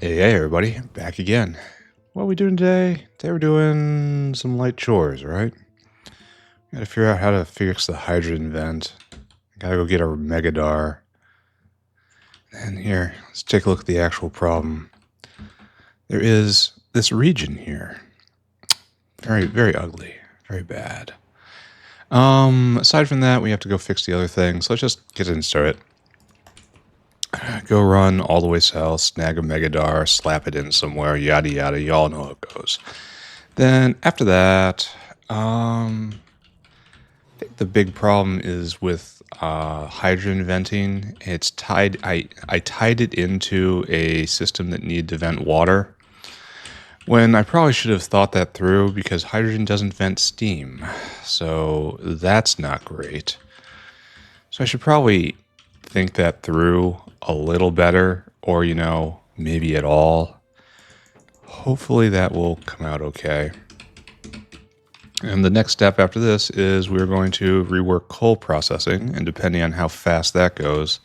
Hey, everybody, back again. What are we doing today? Today we're doing some light chores, right? Gotta figure out how to fix the hydrogen vent. Gotta go get our Megadar. And here, let's take a look at the actual problem. There is this region here. Very, very ugly. Very bad. Aside from that, we have to go fix the other things. So let's just get into it. Go run all the way south, snag a Megadar, slap it in somewhere, yada yada, y'all know how it goes. Then after that, I think the big problem is with hydrogen venting. It's tied. I tied it into a system that needed to vent water, when I probably should have thought that through because hydrogen doesn't vent steam, so that's not great. So I should probably think that through a little better, or maybe at all. Hopefully that will come out okay. And the next step after this is we're going to rework coal processing, and depending on how fast that goes,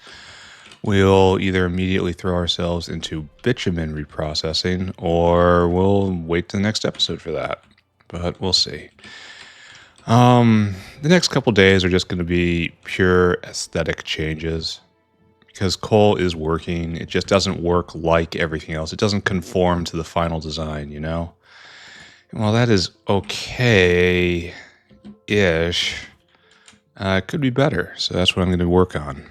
we'll either immediately throw ourselves into bitumen reprocessing, or we'll wait to the next episode for that. But we'll see. The next couple days are just going to be pure aesthetic changes, because coal is working. It just doesn't work like everything else. It doesn't conform to the final design, And while that is okay-ish, it could be better. So that's what I'm going to work on.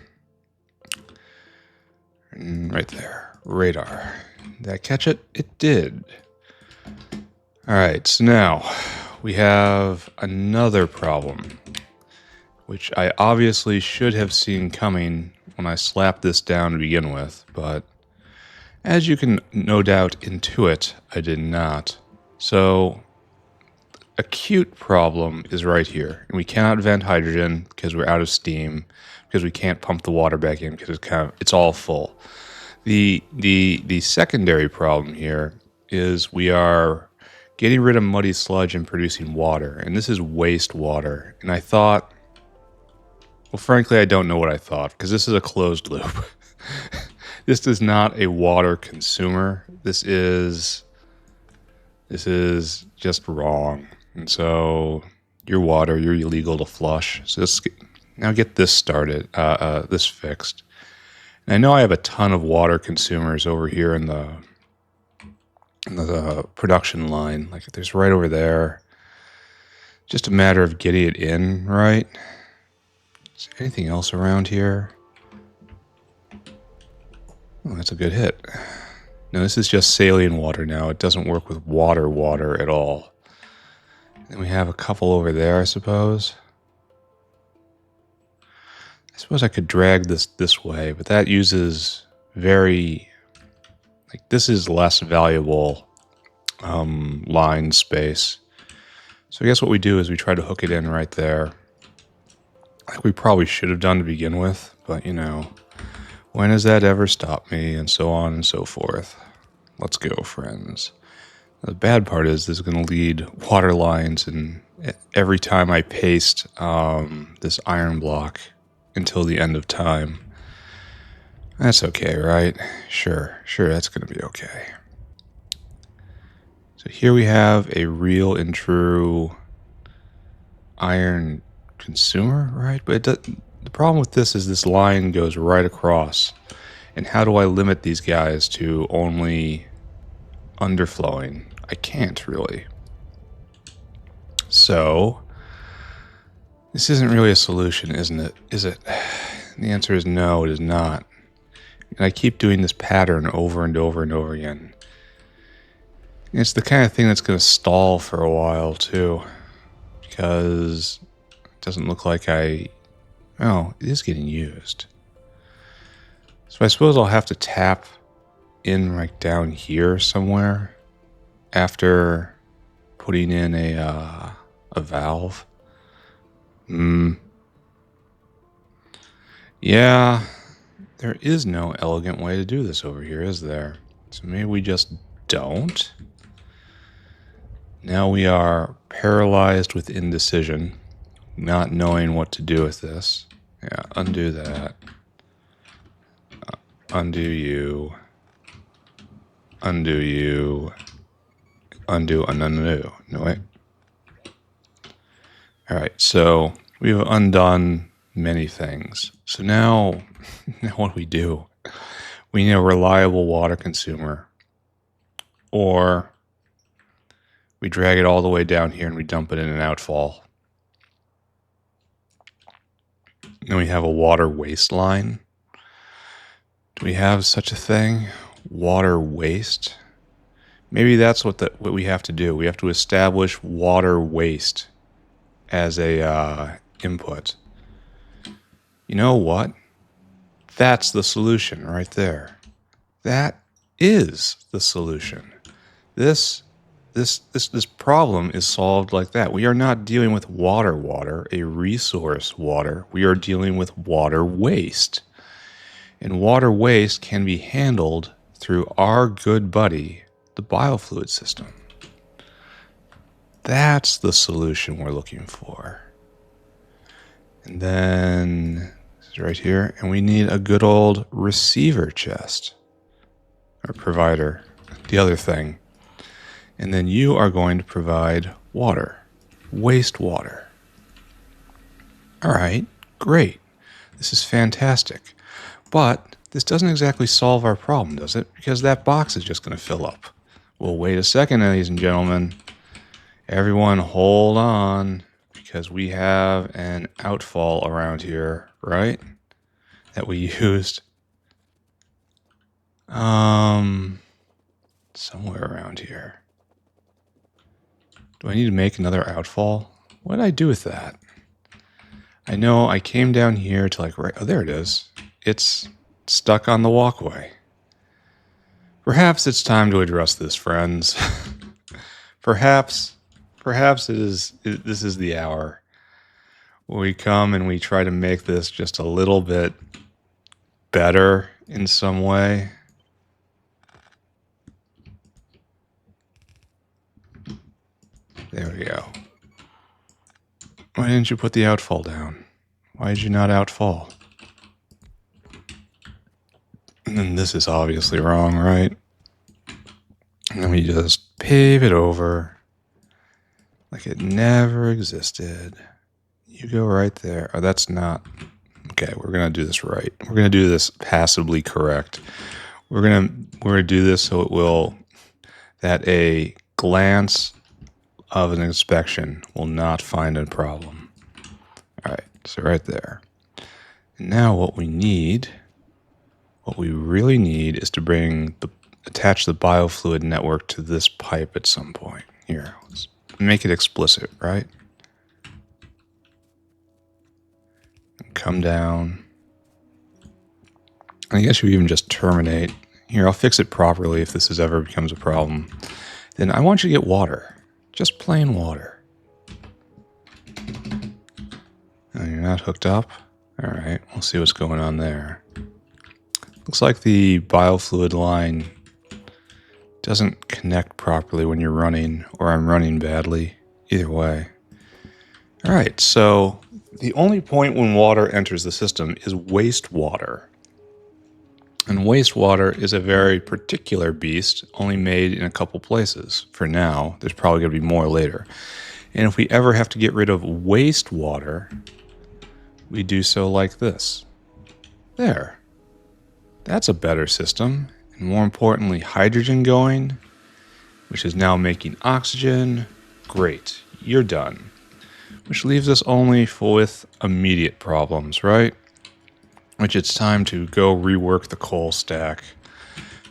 Right there. Radar. Did I catch it? It did. All right, so now we have another problem, which I obviously should have seen coming when I slapped this down to begin with, but as you can no doubt intuit, I did not. So, acute problem is right here, and we cannot vent hydrogen because we're out of steam, because we can't pump the water back in because it's all full. The secondary problem here is we are getting rid of muddy sludge and producing water, and this is wastewater. And I thought, well, frankly, I don't know what I thought, because this is a closed loop. This is not a water consumer. This is just wrong. And so your water, you're illegal to flush. So now get this started, this fixed. And I know I have a ton of water consumers over here in the production line. Like there's right over there. Just a matter of getting it in, right? Is there anything else around here? Oh, that's a good hit. No, this is just saline water now. It doesn't work with water at all. And we have a couple over there, I suppose. I suppose I could drag this way, but that uses this is less valuable line space. So I guess what we do is we try to hook it in right there. Like we probably should have done to begin with, but when has that ever stopped me, and so on and so forth. Let's go, friends. The bad part is this is going to lead water lines, and every time I paste this iron block until the end of time. That's okay, right? Sure, that's going to be okay. So here we have a real and true iron consumer, right? But the problem with this is this line goes right across. And how do I limit these guys to only underflowing? I can't really. So this isn't really a solution, isn't it? Is it? And the answer is no, it is not. And I keep doing this pattern over and over and over again. And it's the kind of thing that's going to stall for a while too, because it doesn't look like it is getting used. So I suppose I'll have to tap in right down here somewhere after putting in a valve. Yeah, there is no elegant way to do this over here, is there? So maybe we just don't. Now we are paralyzed with indecision, not knowing what to do with this. Yeah, undo that. Undo you. undo you, undo, undo. No, wait. All right, so we've undone many things. So now what do? We need a reliable water consumer, or we drag it all the way down here and we dump it in an outfall. Then we have a water waste line. Do we have such a thing? Water waste? Maybe that's what we have to do. We have to establish water waste as a input. You know what? That's the solution right there. That is the solution. This problem is solved like that. We are not dealing with water, a resource water. We are dealing with water waste. And water waste can be handled through our good buddy, the biofluid system. That's the solution we're looking for. And then this is right here, and we need a good old receiver chest, or provider, the other thing. And then you are going to provide water, wastewater. All right, great. This is fantastic. But this doesn't exactly solve our problem, does it? Because that box is just going to fill up. Well, wait a second, ladies and gentlemen. Everyone hold on, because we have an outfall around here, right? That we used somewhere around here. Do I need to make another outfall? What did I do with that? I know I came down here to like, right, oh, there it is. It's stuck on the walkway. Perhaps it's time to address this, friends. Perhaps this is the hour where we come and we try to make this just a little bit better in some way. There we go. Why didn't you put the outfall down? Why did you not outfall? And then this is obviously wrong, right? And then we just pave it over like it never existed. You go right there. Oh, that's not... Okay, we're going to do this right. We're going to do this passably correct. We're going to do this so it will... that a glance of an inspection will not find a problem. All right, so right there. And now what we really need is to attach the biofluid network to this pipe at some point. Here, let's make it explicit, right? And come down. I guess you even just terminate. Here, I'll fix it properly if this ever becomes a problem. Then I want you to get water. Just plain water. Oh, you're not hooked up? All right, we'll see what's going on there. Looks like the biofluid line doesn't connect properly when you're running, or I'm running badly. Either way. All right, so the only point when water enters the system is wastewater. And wastewater is a very particular beast, only made in a couple places for now. There's probably going to be more later. And if we ever have to get rid of wastewater, we do so like this. There. That's a better system. And more importantly, hydrogen going, which is now making oxygen. Great. You're done. Which leaves us only with immediate problems, right? Which it's time to go rework the coal stack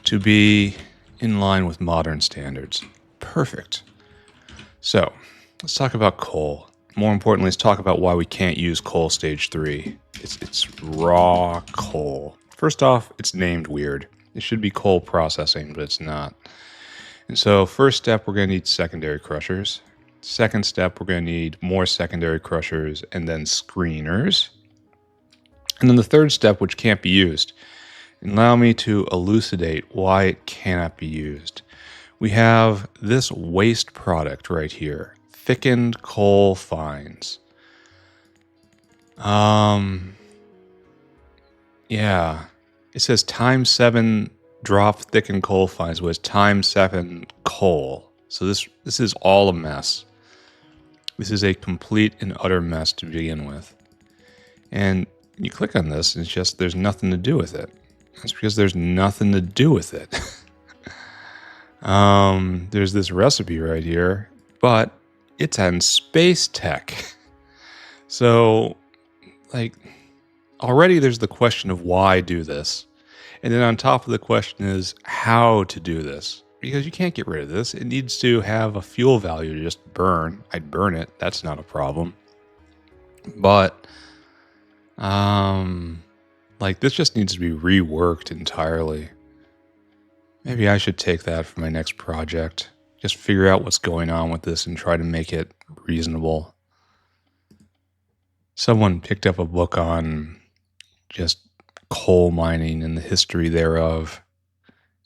to be in line with modern standards. Perfect. So, let's talk about coal. More importantly, let's talk about why we can't use coal stage 3. It's raw coal. First off, it's named weird. It should be coal processing, but it's not. And so, first step, we're going to need secondary crushers. Second step, we're going to need more secondary crushers and then screeners. And then the third step, which can't be used, and allow me to elucidate why it cannot be used. We have this waste product right here, thickened coal fines. Yeah, it says times 7 drop thicken coal fines was times 7 coal. So this is all a mess. This is a complete and utter mess to begin with. And you click on this, and it's just there's nothing to do with it. That's because there's nothing to do with it. There's this recipe right here, but it's on space tech. So, like, already there's the question of why do this. And then on top of the question is how to do this. Because you can't get rid of this. It needs to have a fuel value to just burn. I'd burn it. That's not a problem. But, like, this just needs to be reworked entirely. Maybe I should take that for my next project. Just figure out what's going on with this and try to make it reasonable. Someone picked up a book on just coal mining and the history thereof,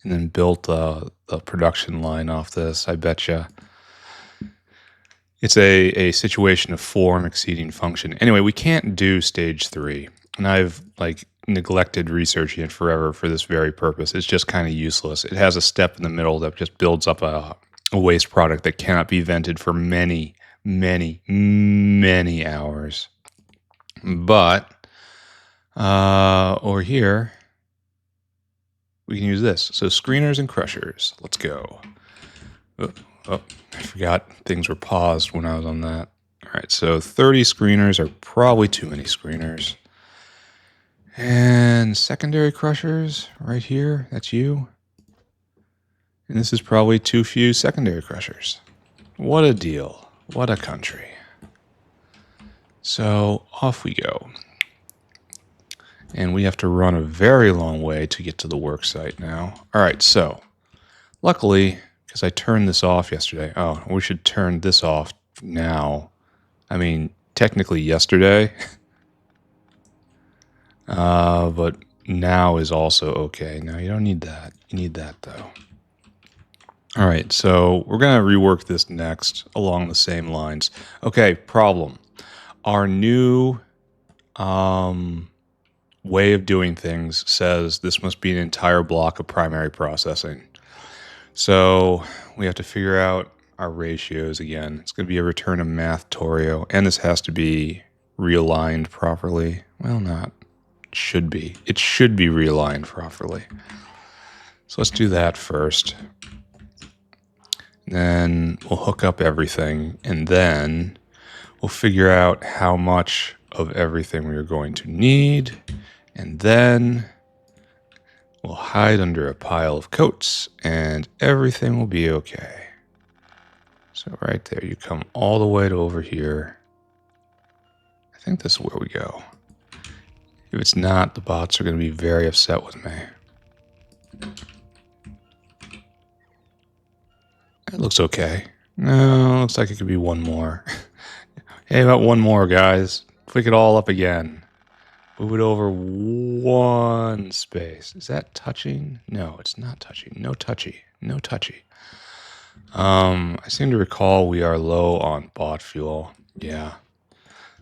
and then built the production line off this. I betcha. It's a situation of form exceeding function. Anyway, we can't do stage 3, and I've neglected researching it forever for this very purpose. It's just kind of useless. It has a step in the middle that just builds up a waste product that cannot be vented for many, many, many hours. But over here, we can use this. So screeners and crushers. Let's go. Oh, I forgot things were paused when I was on that. All right, so 30 screeners are probably too many screeners. And secondary crushers right here, that's you. And this is probably too few secondary crushers. What a deal. What a country. So off we go. And we have to run a very long way to get to the work site now. All right, so luckily, because I turned this off yesterday. Oh, we should turn this off now. I mean, technically yesterday. But now is also okay. Now you don't need that. You need that though. All right, so we're going to rework this next along the same lines. Okay, problem. Our new way of doing things says this must be an entire block of primary processing. So we have to figure out our ratios again. It's going to be a return of Factorio, and this has to be realigned properly. Well, not. It should be. It should be realigned properly. So let's do that first. Then we'll hook up everything, and then we'll figure out how much of everything we are going to need, and then we'll hide under a pile of coats, and everything will be okay. So right there, you come all the way to over here. I think this is where we go. If it's not, the bots are going to be very upset with me. It looks okay. No, looks like it could be one more. Hey, about one more, guys. Click it all up again. Move it over one space. Is that touching? No, it's not touching. No touchy. No touchy. I seem to recall we are low on bot fuel. Yeah.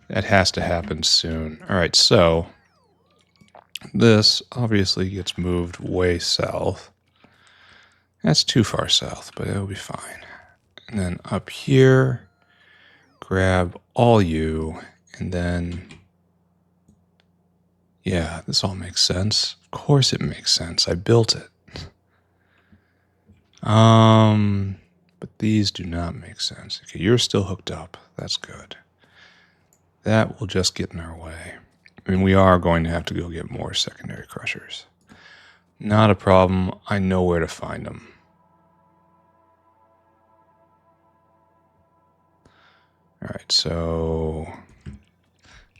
That has to happen soon. All right, so this obviously gets moved way south. That's too far south, but it'll be fine. And then up here, grab all you, and then, yeah, this all makes sense. Of course it makes sense. I built it. But these do not make sense. Okay, you're still hooked up. That's good. That will just get in our way. I mean, we are going to have to go get more secondary crushers. Not a problem. I know where to find them. All right, so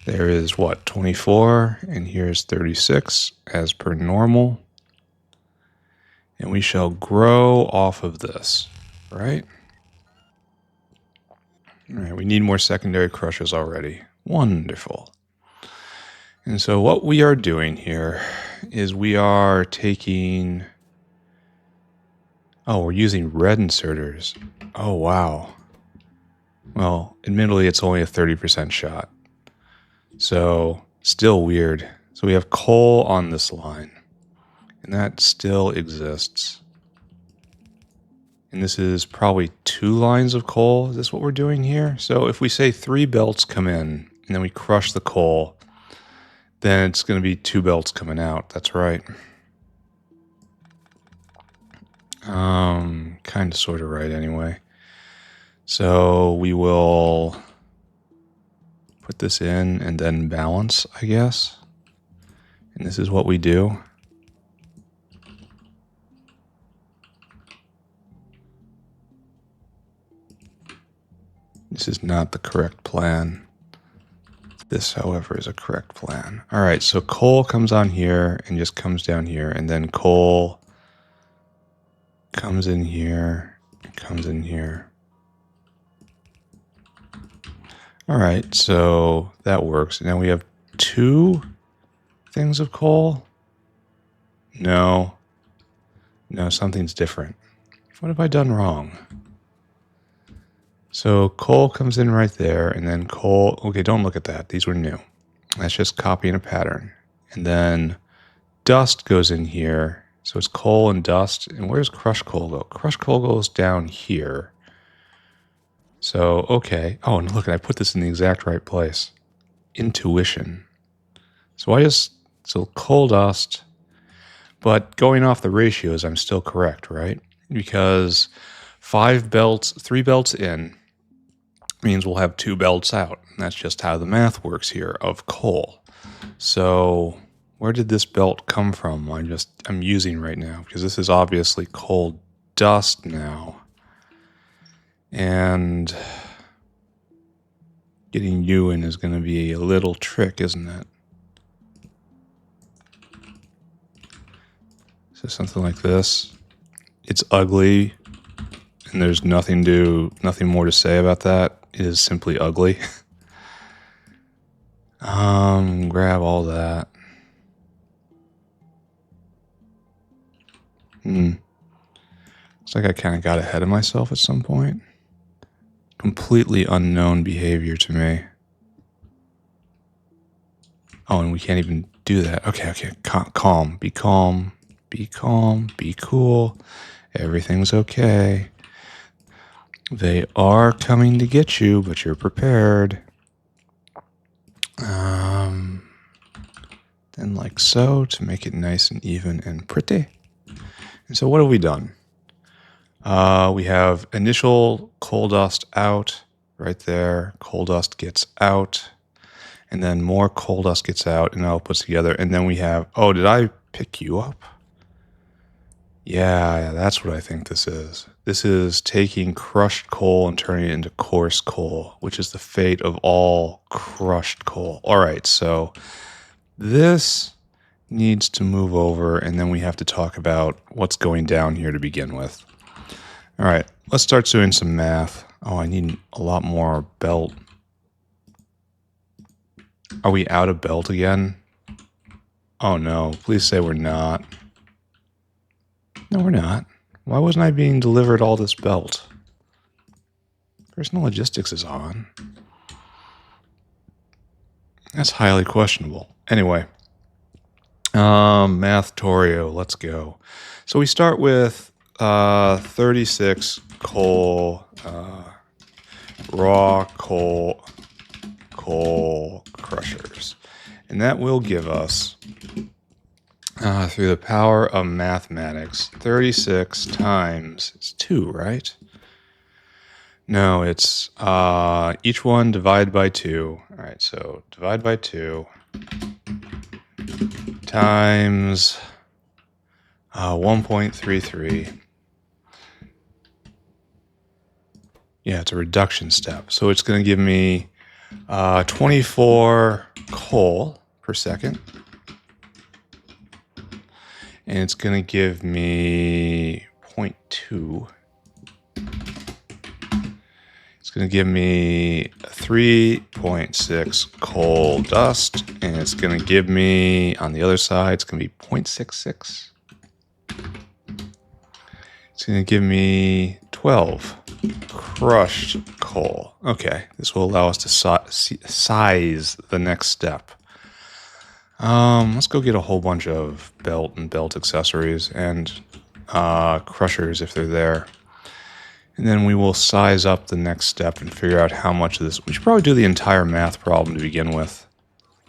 there is what, 24, and here's 36 as per normal. And we shall grow off of this, right? All right, we need more secondary crushers already. Wonderful. And so what we are doing here is we are taking... Oh, we're using red inserters. Oh, wow. Well, admittedly, it's only a 30% shot. So, still weird. So we have coal on this line. And that still exists. And this is probably 2 lines of coal. Is this what we're doing here? So if we say 3 belts come in and then we crush the coal, then it's going to be 2 belts coming out. That's right. Kind of sort of right anyway. So we will put this in and then balance, I guess. And this is what we do. This is not the correct plan. This, however, is a correct plan. All right, so coal comes on here and just comes down here, and then coal comes in here, comes in here. All right, so that works. Now we have 2 things of coal. No, something's different. What have I done wrong? So coal comes in right there, and then coal... Okay, don't look at that. These were new. That's just copying a pattern. And then dust goes in here. So it's coal and dust. And where does crushed coal go? Crushed coal goes down here. So, okay. Oh, and look, I put this in the exact right place. Intuition. So coal dust... But going off the ratios, I'm still correct, right? Because 3 belts in means we'll have 2 belts out. And that's just how the math works here of coal. So where did this belt come from? I'm using right now because this is obviously coal dust now. And getting you in is going to be a little trick, isn't it? So something like this. It's ugly, and there's nothing more to say about that. It is simply ugly. Grab all that. Looks like I kind of got ahead of myself at some point. Completely unknown behavior to me. Oh, and we can't even do that. Okay. Calm. Be calm. Be calm. Be cool. Everything's okay. They are coming to get you, but you're prepared. Then like so, to make it nice and even and pretty. And so what have we done? We have initial coal dust out right there. Coal dust gets out. And then more coal dust gets out and all puts together. And then we have... Oh, did I pick you up? Yeah, that's what I think this is. This is taking crushed coal and turning it into coarse coal, which is the fate of all crushed coal. All right, so this needs to move over, and then we have to talk about what's going down here to begin with. All right, let's start doing some math. Oh, I need a lot more belt. Are we out of belt again? Oh no, please say we're not. No, we're not. Why wasn't I being delivered all this belt? Personal logistics is on. That's highly questionable. Anyway. Factorio, let's go. So we start with 36 coal, raw coal crushers. And that will give us... through the power of mathematics, 36 times, it's 2, right? No, it's each one divide by 2. All right, so divide by 2 times 1.33. Yeah, it's a reduction step. So it's going to give me 24 coal per second. And it's going to give me 0.2. It's going to give me 3.6 coal dust. And it's going to give me, on the other side, it's going to be 0.66. It's going to give me 12 crushed coal. Okay, this will allow us to size the next step. Let's go get a whole bunch of belt and belt accessories and crushers if they're there. And then we will size up the next step and figure out how much of this. We should probably do the entire math problem to begin with.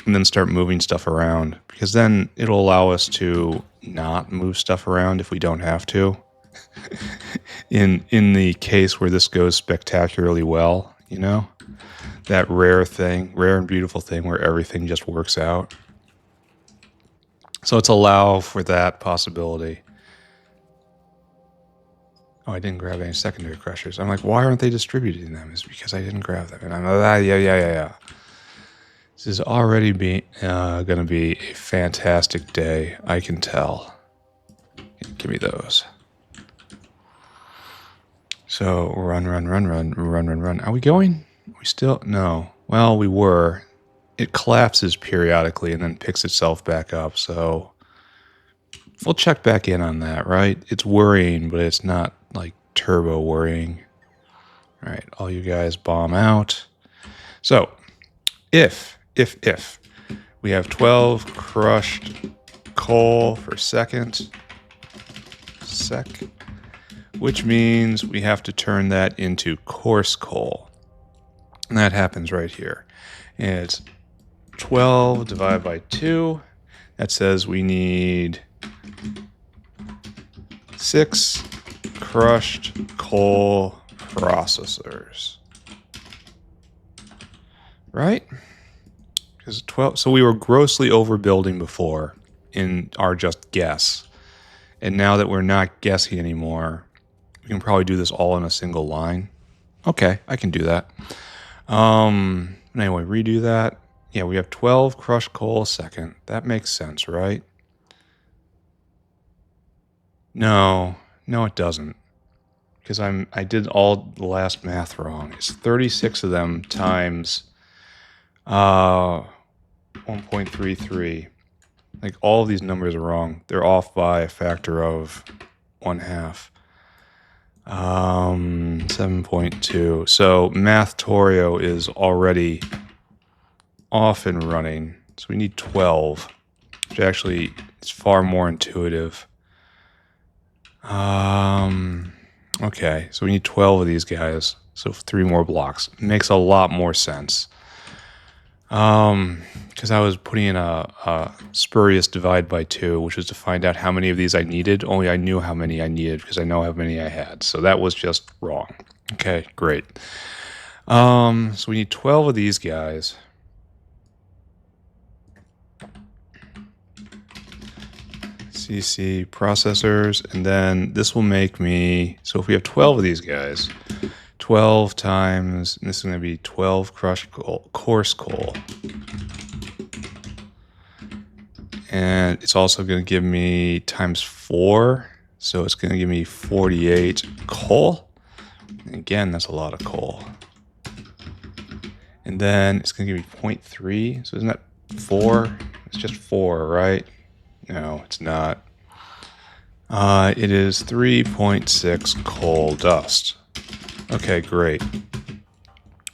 And then start moving stuff around. Because then it'll allow us to not move stuff around if we don't have to. in the case where this goes spectacularly well, you know? That rare and beautiful thing where everything just works out. So let's allow for that possibility. Oh, I didn't grab any secondary crushers. I'm like, why aren't they distributing them? It's because I didn't grab them. And I'm like, yeah. This is already going to be a fantastic day. I can tell. Give me those. So run. Are we going? We still? No. Well, we were. It collapses periodically and then picks itself back up. So we'll check back in on that, right? It's worrying, but it's not like turbo worrying. All right, all you guys bomb out. So if we have 12 crushed coal per sec, which means we have to turn that into coarse coal. And that happens right here. And it's 12 divided by 2. That says we need 6 crushed coal processors. Right? Because 12. So we were grossly overbuilding before in our just guess. And now that we're not guessing anymore, we can probably do this all in a single line. Okay, I can do that. Anyway, redo that. Yeah, we have 12 crushed coal a second. That makes sense, right? No, it doesn't. Because I did all the last math wrong. It's 36 of them times 1.33. Like, all of these numbers are wrong. They're off by a factor of 1/2. 7.2. So Factorio is already off and running. So we need 12, which actually is far more intuitive. Okay, so we need 12 of these guys. So 3 more blocks. Makes a lot more sense. Because I was putting in a spurious divide by 2, which was to find out how many of these I needed. Only I knew how many I needed because I know how many I had. So that was just wrong. Okay, great. So we need 12 of these guys. CC processors, and then this will make me, so if we have 12 of these guys, 12 times, and this is going to be 12 crushed coal, coarse coal. And it's also going to give me times 4, so it's going to give me 48 coal. And again, that's a lot of coal. And then it's going to give me 0.3, so isn't that 4? It's just 4, right? No, it's not. It is 3.6 coal dust. Okay, great.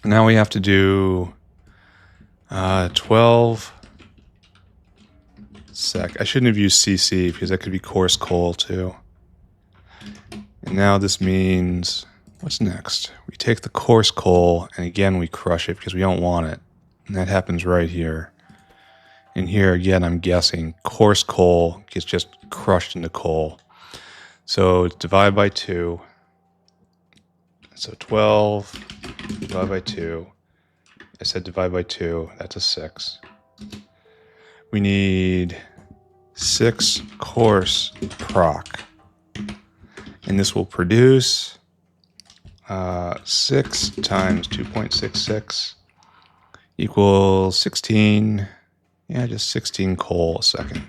Now we have to do 12 sec. I shouldn't have used CC because that could be coarse coal too. And now this means, what's next? We take the coarse coal and again we crush it because we don't want it. And that happens right here. And here again, I'm guessing coarse coal gets just crushed into coal. So it's divided by 2. So 12 divided by 2. I said divide by 2. That's a 6. We need 6 coarse proc. And this will produce 6 times 2.66 equals 16. Yeah, just 16 coal a second.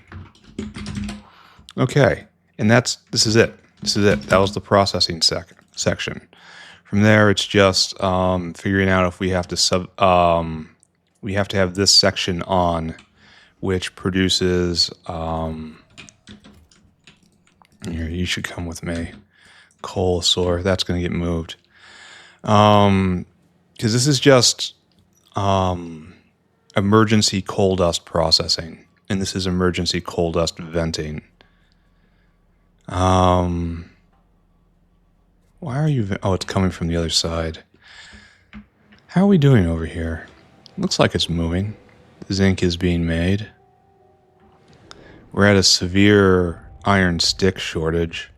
Okay, and this is it. That was the processing section. From there, it's just figuring out if we have to have this section on, which produces. Here, you should come with me. Coal sore. That's going to get moved. Because this is just emergency coal dust processing. And this is emergency coal dust venting. Why are you... Oh, it's coming from the other side. How are we doing over here? Looks like it's moving. The zinc is being made. We're at a severe iron stick shortage,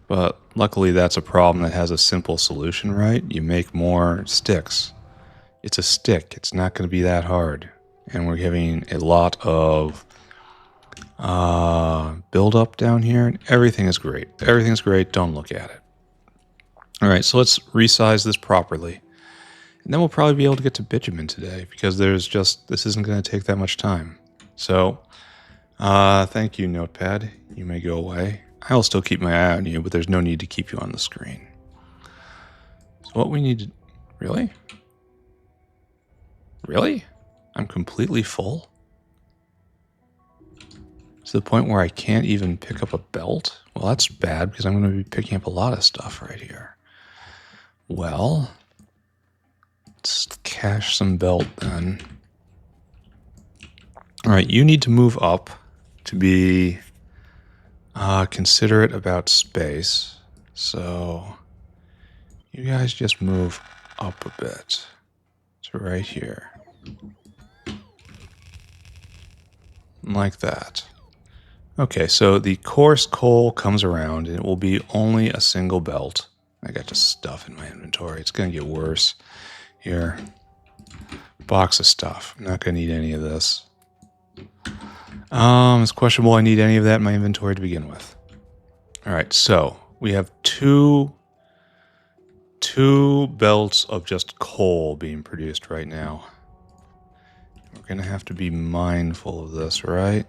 but luckily that's a problem that has a simple solution, right? You make more sticks. It's a stick. It's not going to be that hard. And we're having a lot of build up down here, and everything is great. Everything's great. Don't look at it. All right, so let's resize this properly. And then we'll probably be able to get to bitumen today, because this isn't going to take that much time. So, thank you, Notepad. You may go away. I'll still keep my eye on you, but there's no need to keep you on the screen. So what we need to... Really? Really? I'm completely full? To the point where I can't even pick up a belt? Well, that's bad, because I'm going to be picking up a lot of stuff right here. Well, let's cache some belt then. All right, you need to move up to be considerate about space. So you guys just move up a bit to right here. Like that. Okay, so the coarse coal comes around and it will be only a single belt. I got just stuff in my inventory. It's going to get worse. Here. Box of stuff. I'm not going to need any of this. It's questionable I need any of that in my inventory to begin with. Alright, so we have two belts of just coal being produced right now. We're going to have to be mindful of this, right?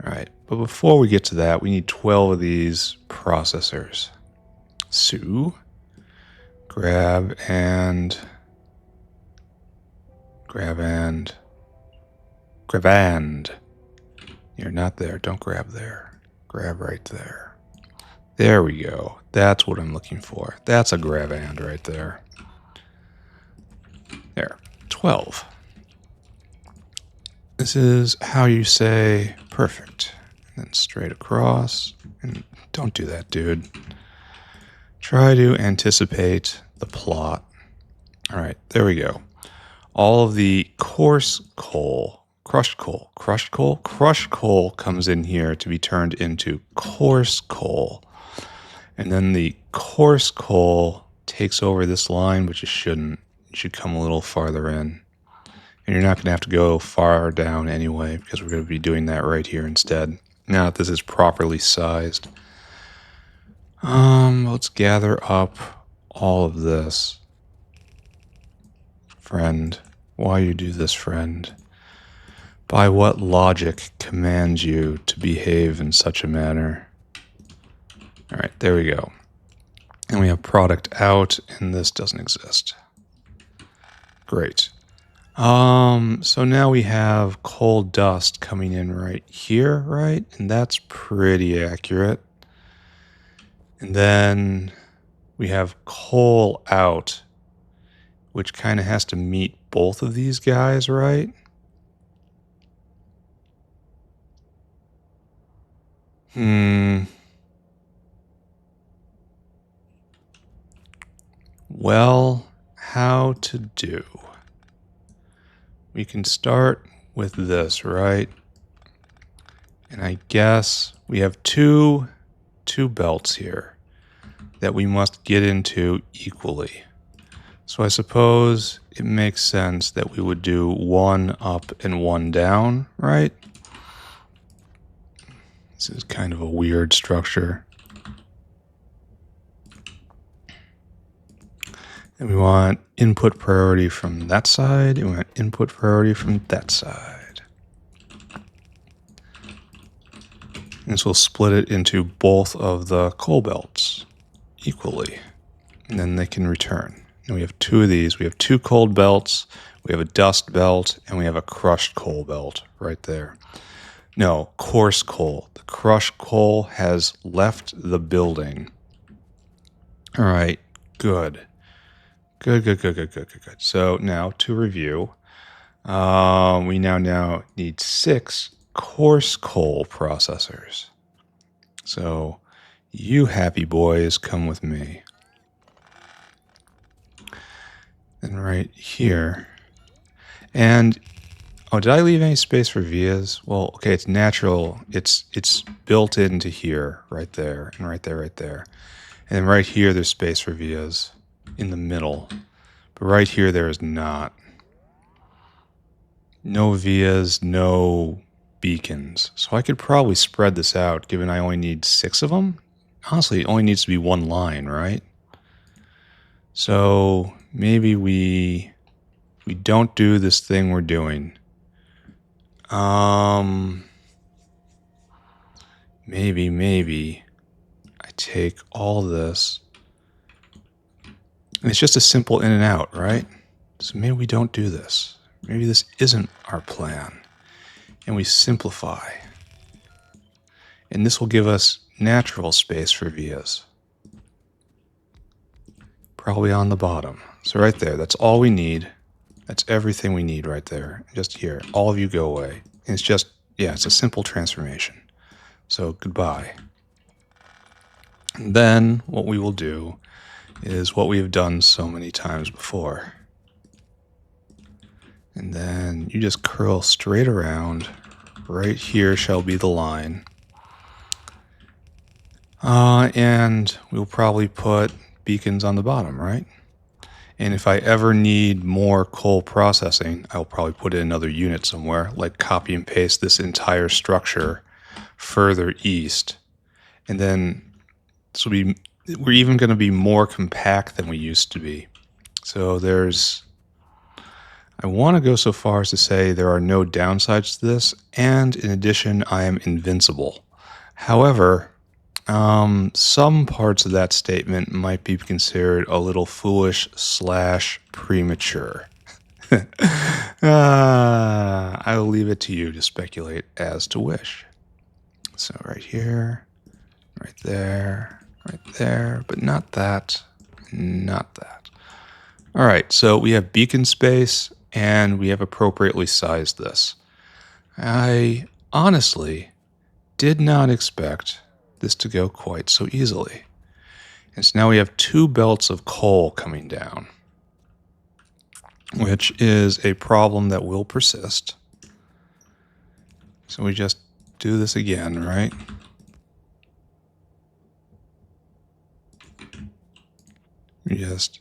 Alright, but before we get to that, we need 12 of these processors. So, grab and... You're not there. Don't grab there. Grab right there. There we go. That's what I'm looking for. That's a grab and right there. There. 12. This is how you say perfect. And then straight across. And don't do that, dude. Try to anticipate the plot. All right, there we go. All of the coarse coal, crushed coal comes in here to be turned into coarse coal. And then the coarse coal takes over this line, which it shouldn't. It should come a little farther in. And you're not going to have to go far down anyway, because we're going to be doing that right here instead. Now that this is properly sized. Let's gather up all of this. Friend, why you do this, friend? By what logic commands you to behave in such a manner? All right, there we go. And we have product out, and this doesn't exist. Great. So now we have coal dust coming in right here, right? And that's pretty accurate. And then we have coal out, which kind of has to meet both of these guys, right? Well, how to do? We can start with this, right? And I guess we have two belts here that we must get into equally. So I suppose it makes sense that we would do one up and one down, right? This is kind of a weird structure. And we want input priority from that side, and we want input priority from that side. And this will split it into both of the coal belts equally. And then they can return. And we have two of these. We have two cold belts, we have a dust belt, and we have a crushed coal belt right there. No, coarse coal. The crushed coal has left the building. All right, good. Good. So now to review, We now need 6 coarse coal processors. So you happy boys come with me. And right here. And oh, did I leave any space for vias? Well, okay, it's natural. It's built into here, right there, and right there, right there. And then right here, there's space for vias in the middle. But right here, there is not. No vias, no beacons. So I could probably spread this out, given I only need 6 of them. Honestly, it only needs to be one line, right? So maybe we don't do this thing we're doing. Maybe I take all this. And it's just a simple in and out, right? So maybe we don't do this. Maybe this isn't our plan. And we simplify. And this will give us natural space for vias. Probably on the bottom. So right there, that's all we need. That's everything we need right there. Just here. All of you go away. And it's just, yeah, it's a simple transformation. So goodbye. And then what we will do is what we have done so many times before. And then you just curl straight around. Right here shall be the line. And we'll probably put beacons on the bottom, right? And if I ever need more coal processing, I'll probably put in another unit somewhere, like copy and paste this entire structure further east. And then this will be, we're even going to be more compact than we used to be. So I want to go so far as to say there are no downsides to this. And in addition, I am invincible. However, some parts of that statement might be considered a little foolish / premature. I will leave it to you to speculate as to wish. So right here, right there, but not that, not that. All right, so we have beacon space and we have appropriately sized this. I honestly did not expect this to go quite so easily. And so now we have 2 belts of coal coming down, which is a problem that will persist. So we just do this again, right? We just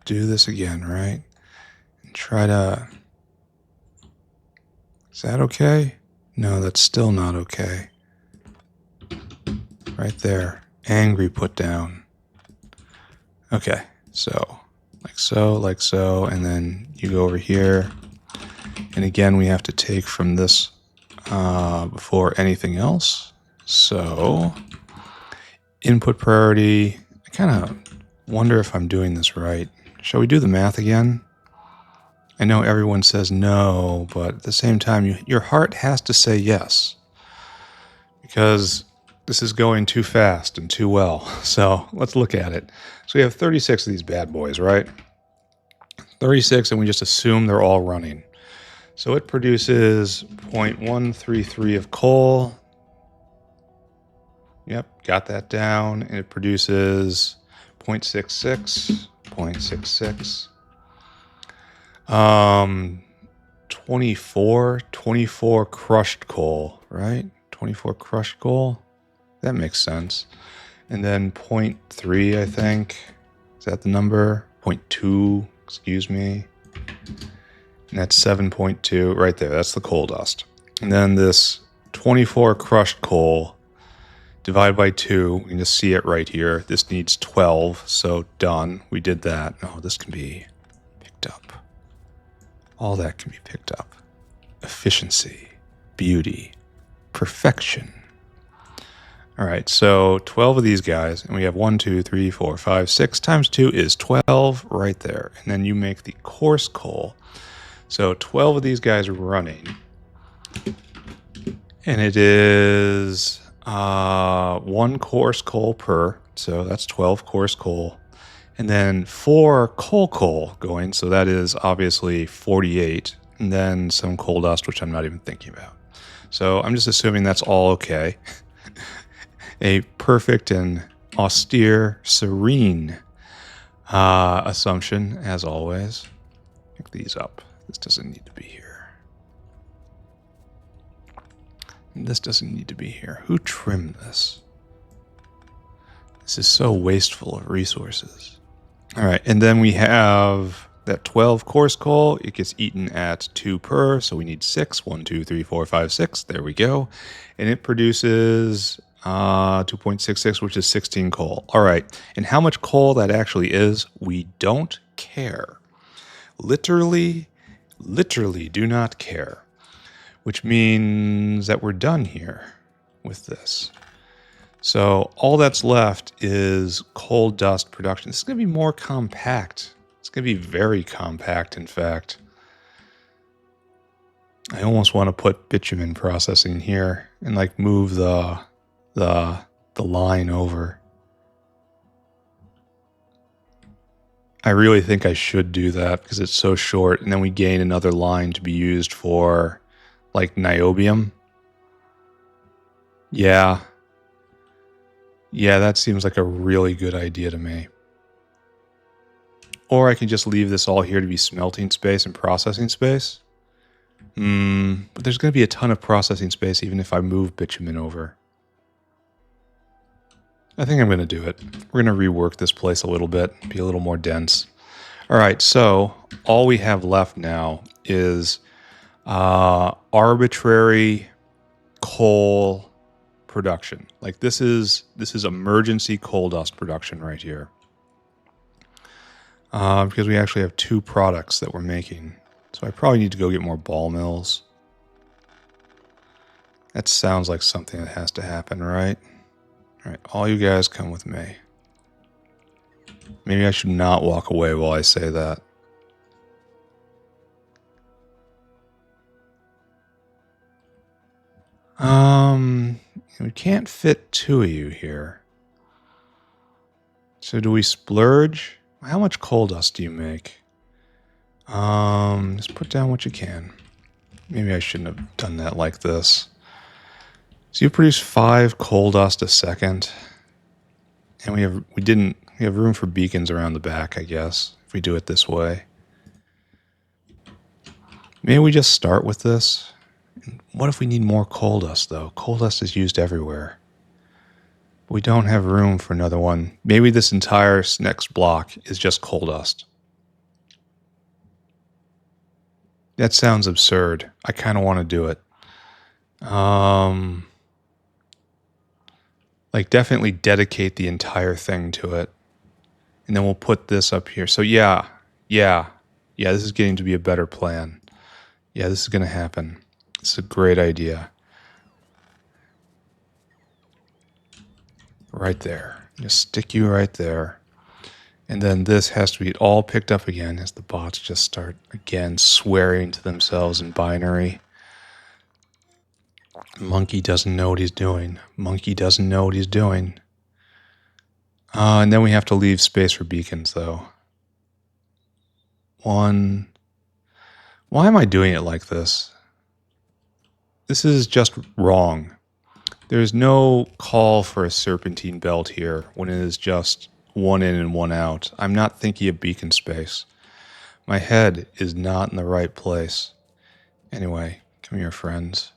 do this again, right? And try to... Is that okay? No, that's still not okay. Right there. Angry put down. Okay, so, like so, and then you go over here. And again, we have to take from this before anything else. So, input priority. I kind of wonder if I'm doing this right. Shall we do the math again? I know everyone says no, but at the same time, your heart has to say yes. Because this is going too fast and too well. So let's look at it. So we have 36 of these bad boys, right? 36, and we just assume they're all running. So it produces 0.133 of coal. Yep, got that down. And it produces 0.66, 0.66. 24 crushed coal, right? 24 crushed coal. That makes sense. And then 0.3, I think. Is that the number? 0.2, excuse me. And that's 7.2 right there. That's the coal dust. And then this 24 crushed coal divided by 2. We can just see it right here. This needs 12, so done. We did that. Oh, this can be picked up. All that can be picked up. Efficiency, beauty, perfection. All right, so 12 of these guys, and we have 1, 2, 3, 4, 5, 6 times 2 is 12 right there. And then you make the coarse coal. So 12 of these guys are running. And it is 1 coarse coal per, so that's 12 coarse coal. And then 4 coal going, so that is obviously 48. and then some coal dust, which I'm not even thinking about. So I'm just assuming that's all okay. A perfect and austere, serene assumption, as always. Pick these up. This doesn't need to be here. This doesn't need to be here. Who trimmed this? This is so wasteful of resources. All right, and then we have that 12 coarse coal. It gets eaten at 2 per, so we need 6. 1, 2, 3, 4, 5, 6. There we go. And it produces 2.66, which is 16 coal. All right, and how much coal that actually is, we don't care. Literally do not care. Which means that we're done here with this. So all that's left is coal dust production. This is going to be more compact. It's going to be very compact, in fact. I almost want to put bitumen processing here and like move the line over. I really think I should do that because it's so short, and then we gain another line to be used for like niobium. Yeah, that seems like a really good idea to me. Or I can just leave this all here to be smelting space and processing space. But there's going to be a ton of processing space even if I move bitumen over. I think I'm going to do it. We're going to rework this place a little bit, be a little more dense. All right, so all we have left now is arbitrary coal production. Like this is emergency coal dust production right here. Because we actually have 2 products that we're making. So I probably need to go get more ball mills. That sounds like something that has to happen, right? All right, all you guys come with me. Maybe I should not walk away while I say that. We can't fit 2 of you here. So do we splurge? How much coal dust do you make? Just put down what you can. Maybe I shouldn't have done that like this. So you produce 5 coal dust a second. And we have room for beacons around the back, I guess, if we do it this way. Maybe we just start with this. What if we need more coal dust, though? Coal dust is used everywhere. We don't have room for another one. Maybe this entire next block is just coal dust. That sounds absurd. I kind of want to do it. Like definitely dedicate the entire thing to it. And then we'll put this up here. So yeah, this is getting to be a better plan. Yeah, this is going to happen. It's a great idea. Right there. Just stick you right there. And then this has to be all picked up again as the bots just start again swearing to themselves in binary. Monkey doesn't know what he's doing. Monkey doesn't know what he's doing. And then we have to leave space for beacons, though. 1. Why am I doing it like this? This is just wrong. There's no call for a serpentine belt here when it is just 1 in and 1 out. I'm not thinking of beacon space. My head is not in the right place. Anyway, come here, friends.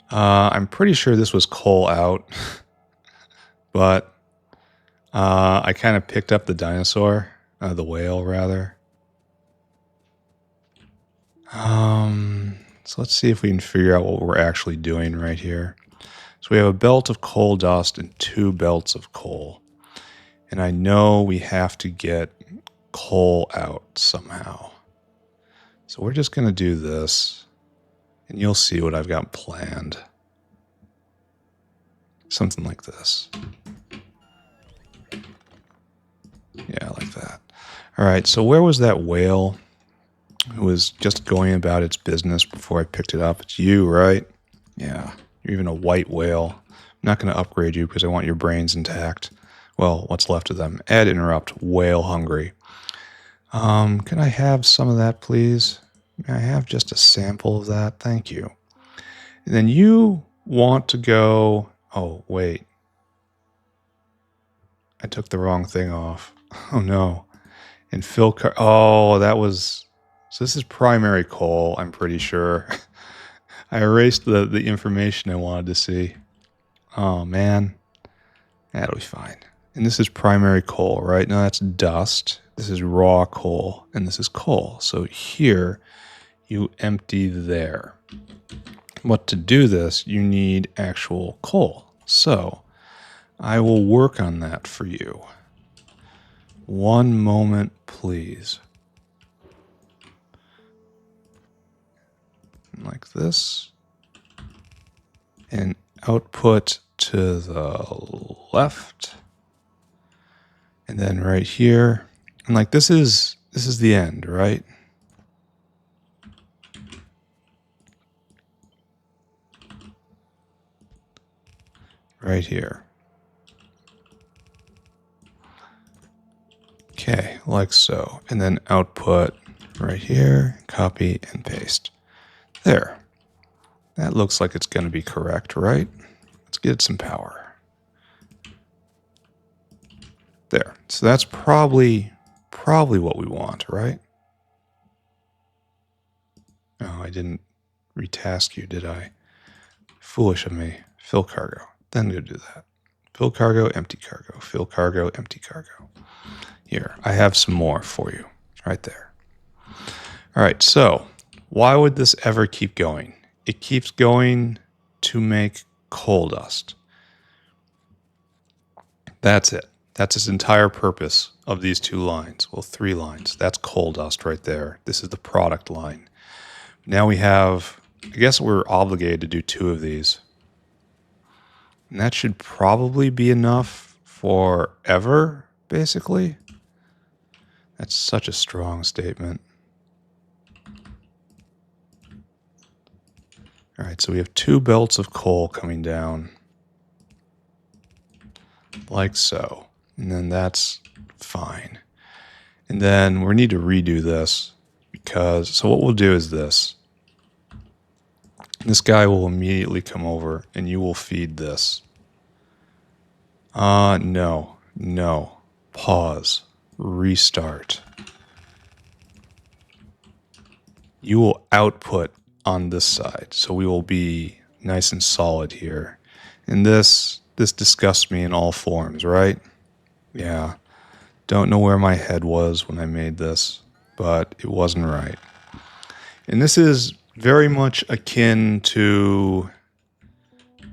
I'm pretty sure this was coal out. But I kind of picked up the dinosaur. The whale, rather. So let's see if we can figure out what we're actually doing right here. So we have a belt of coal dust and 2 belts of coal. And I know we have to get coal out somehow. So we're just going to do this. And you'll see what I've got planned. Something like this. Yeah, like that. All right, so where was that whale who was just going about its business before I picked it up? It's you, right? Yeah, you're even a white whale. I'm not going to upgrade you because I want your brains intact. Well, what's left of them. Add interrupt, whale hungry. Can I have some of that, please? May I have just a sample of that? Thank you. And then you want to go... Oh, wait. I took the wrong thing off. Oh, no. And oh, that was... So this is primary coal, I'm pretty sure. I erased the information I wanted to see. Oh, man. That'll be fine. And this is primary coal, right? Now that's dust. This is raw coal, and this is coal. So here, you empty there. But to do this, you need actual coal. So I will work on that for you. One moment, please. Like this. And output to the left. And then right here. And like this is the end, right? Right here. Okay, like so. And then output right here, copy and paste. There. That looks like it's going to be correct, right? Let's get some power. There. So that's probably what we want, right? Oh, I didn't retask you, did I? Foolish of me. Fill cargo. Then go do that. Fill cargo, empty cargo. Fill cargo, empty cargo. Here, I have some more for you. Right there. All right, so why would this ever keep going? It keeps going to make coal dust. That's it. That's its entire purpose of these two lines. Well, 3 lines. That's coal dust right there. This is the product line. Now we have, I guess we're obligated to do 2 of these. And that should probably be enough forever, basically. That's such a strong statement. All right, so we have 2 belts of coal coming down. Like so. And then that's fine. And then we need to redo this because, so what we'll do is this. This guy will immediately come over and you will feed this. No. Pause. Restart. You will output on this side. So we will be nice and solid here. And this disgusts me in all forms, right? Yeah. Don't know where my head was when I made this, but it wasn't right. And this is very much akin to...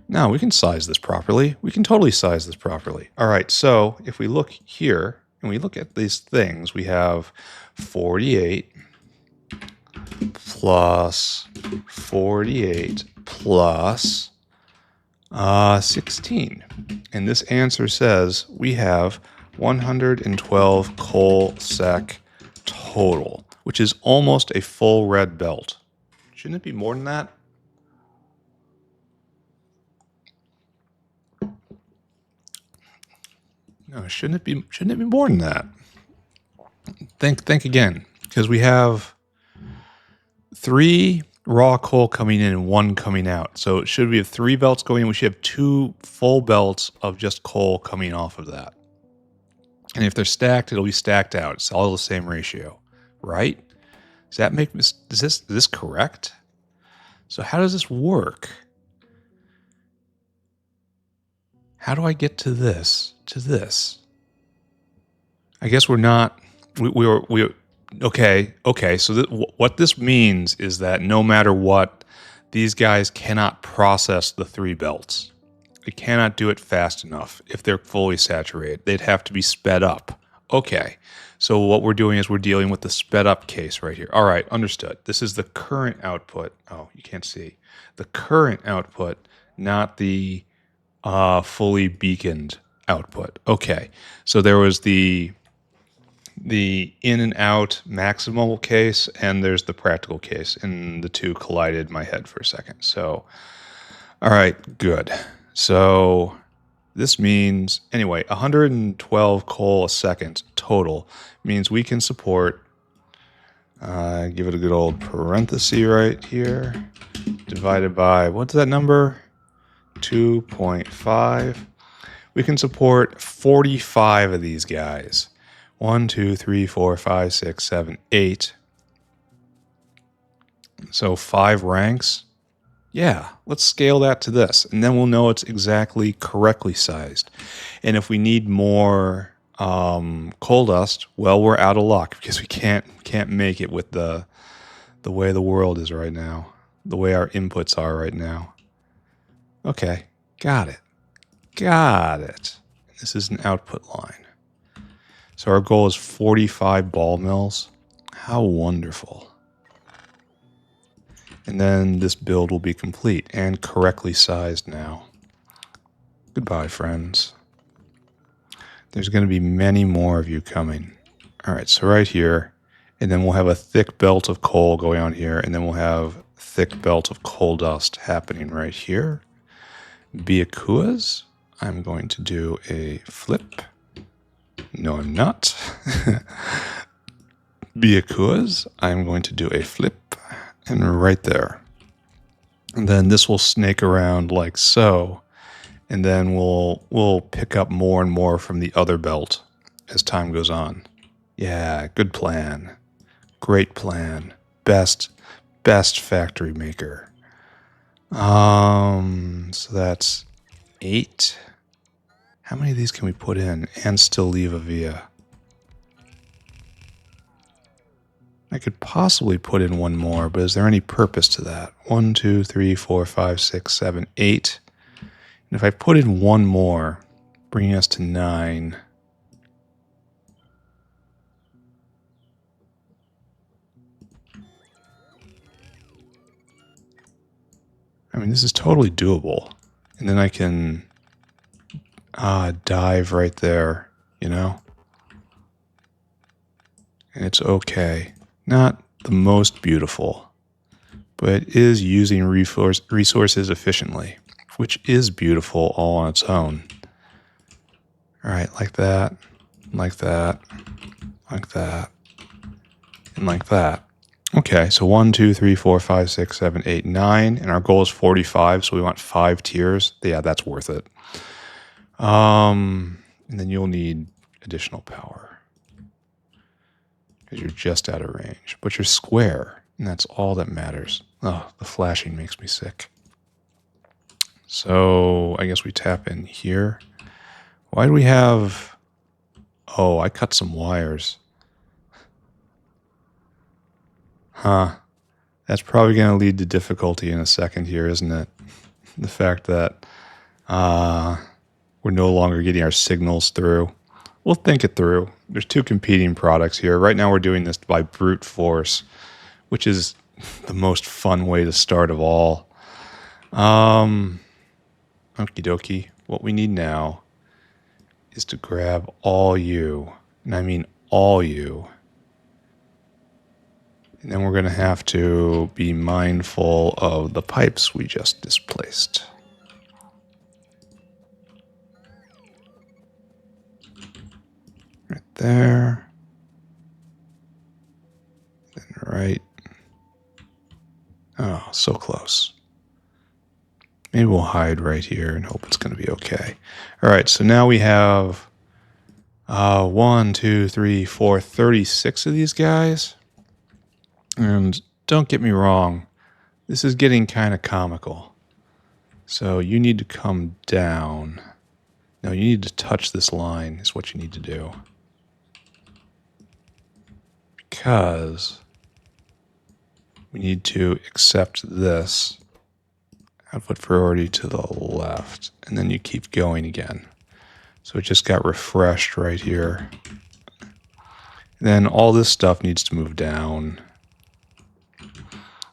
Now, we can size this properly. We can totally size this properly. All right, so if we look here and we look at these things, we have 48 plus 48 plus 16. And this answer says we have 112 coal sec total, which is almost a full red belt. Shouldn't it be more than that? No, shouldn't it be more than that? Think again, because we have 3 raw coal coming in and 1 coming out. So should we have 3 belts going in? We should have 2 full belts of just coal coming off of that. And if they're stacked, it'll be stacked out. It's all the same ratio, right? Does that make is this correct? So how does this work? How do I get to this? To this? I guess we're not. We okay. So what this means is that no matter what, these guys cannot process the 3 belts. They cannot do it fast enough if they're fully saturated. They'd have to be sped up. Okay. So what we're doing is we're dealing with the sped up case right here. All right, understood. This is the current output. Oh, you can't see. The current output, not the fully beaconed output. Okay. So there was the in and out maximal case and there's the practical case, and the 2 collided in my head for a second. So, all right, good. So this means, anyway, 112 coal a second total means we can support Give it a good old parenthesis right here. Divided by, what's that number? 2.5. We can support 45 of these guys. 1, 2, 3, 4, 5, 6, 7, 8. So 5 ranks. Yeah, let's scale that to this, and then we'll know it's exactly correctly sized. And if we need more coal dust, well, we're out of luck because we can't make it with the way the world is right now, the way our inputs are right now. Okay, got it. This is an output line. So our goal is 45 ball mills. How wonderful. And then this build will be complete and correctly sized now. Goodbye, friends. There's going to be many more of you coming. All right, so right here, and then we'll have a thick belt of coal going on here, and then we'll have a thick belt of coal dust happening right here. Byakuas, I'm going to do a flip. No, I'm not. Byakuas, I'm going to do a flip. And right there. And then this will snake around like so. And then we'll pick up more and more from the other belt as time goes on. Yeah, good plan. Great plan. Best factory maker. So that's 8. How many of these can we put in and still leave a via? I could possibly put in one more, but is there any purpose to that? 1, 2, 3, 4, 5, 6, 7, 8. And if I put in one more, bringing us to 9. I mean, this is totally doable. And then I can dive right there, you know? And it's okay. Not the most beautiful, but it is using resources efficiently, which is beautiful all on its own. All right, like that, like that, like that, and like that. Okay, so 1, 2, 3, 4, 5, 6, 7, 8, 9, and our goal is 45, so we want 5 tiers. Yeah, that's worth it. And then you'll need additional power. You're just out of range, but you're square, and that's all that matters. Oh, the flashing makes me sick. So I guess we tap in here. Why do we have... Oh, I cut some wires. Huh. That's probably going to lead to difficulty in a second here, isn't it? The fact that we're no longer getting our signals through. We'll think it through. There's 2 competing products here. Right now we're doing this by brute force, which is the most fun way to start of all. Okie dokie. What we need now is to grab all you, and I mean all you. And then we're going to have to be mindful of the pipes we just displaced. Right there. Then right. Oh, so close. Maybe we'll hide right here and hope it's going to be okay. All right, so now we have 1, 2, 3, 4, 36 of these guys. And don't get me wrong, this is getting kind of comical. So you need to come down. No, you need to touch this line is what you need to do. Because we need to accept this output priority to the left, and then you keep going again. So it just got refreshed right here. And then all this stuff needs to move down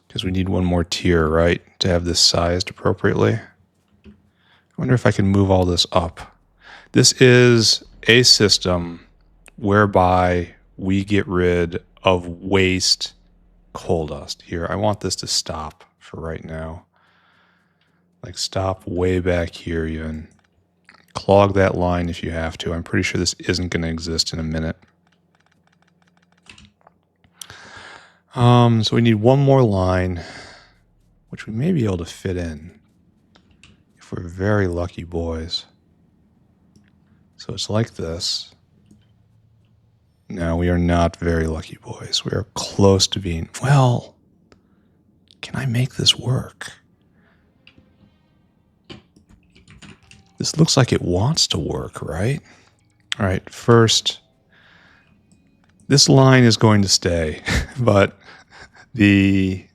because we need one more tier, right, to have this sized appropriately. I wonder if I can move all this up. This is a system whereby we get rid of waste coal dust. Here, I want this to stop for right now. Like stop way back here even. Clog that line if you have to. I'm pretty sure this isn't going to exist in a minute. So we need one more line, which we may be able to fit in if we're very lucky boys. So it's like this. No, we are not very lucky boys. We are close to being, well, can I make this work? This looks like it wants to work, right? All right, first, this line is going to stay, but the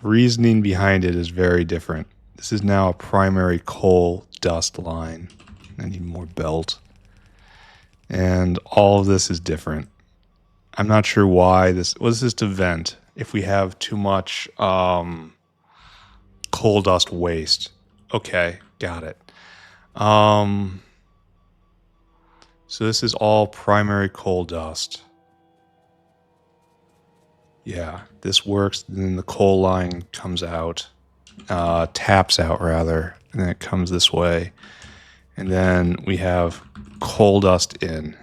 reasoning behind it is very different. This is now a primary coal dust line. I need more belt. And all of this is different. I'm not sure why this is to vent if we have too much coal dust waste. Okay, got it. So this is all primary coal dust. Yeah, this works. Then the coal line comes out, taps out rather, and then it comes this way. And then we have coal dust in.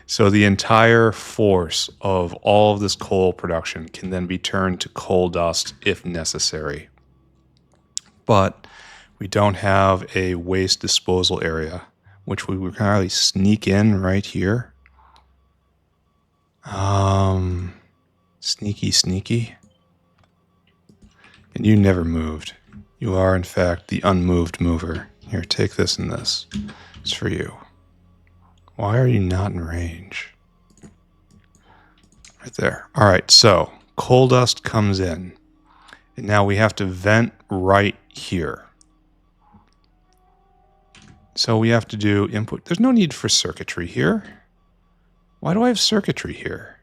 So the entire force of all of this coal production can then be turned to coal dust if necessary. But we don't have a waste disposal area, which we would kind of sneak in right here. Sneaky. And you never moved. You are, in fact, the unmoved mover. Here, take this and this. It's for you. Why are you not in range? Right there. All right, so coal dust comes in. And now we have to vent right here. So we have to do input. There's no need for circuitry here. Why do I have circuitry here?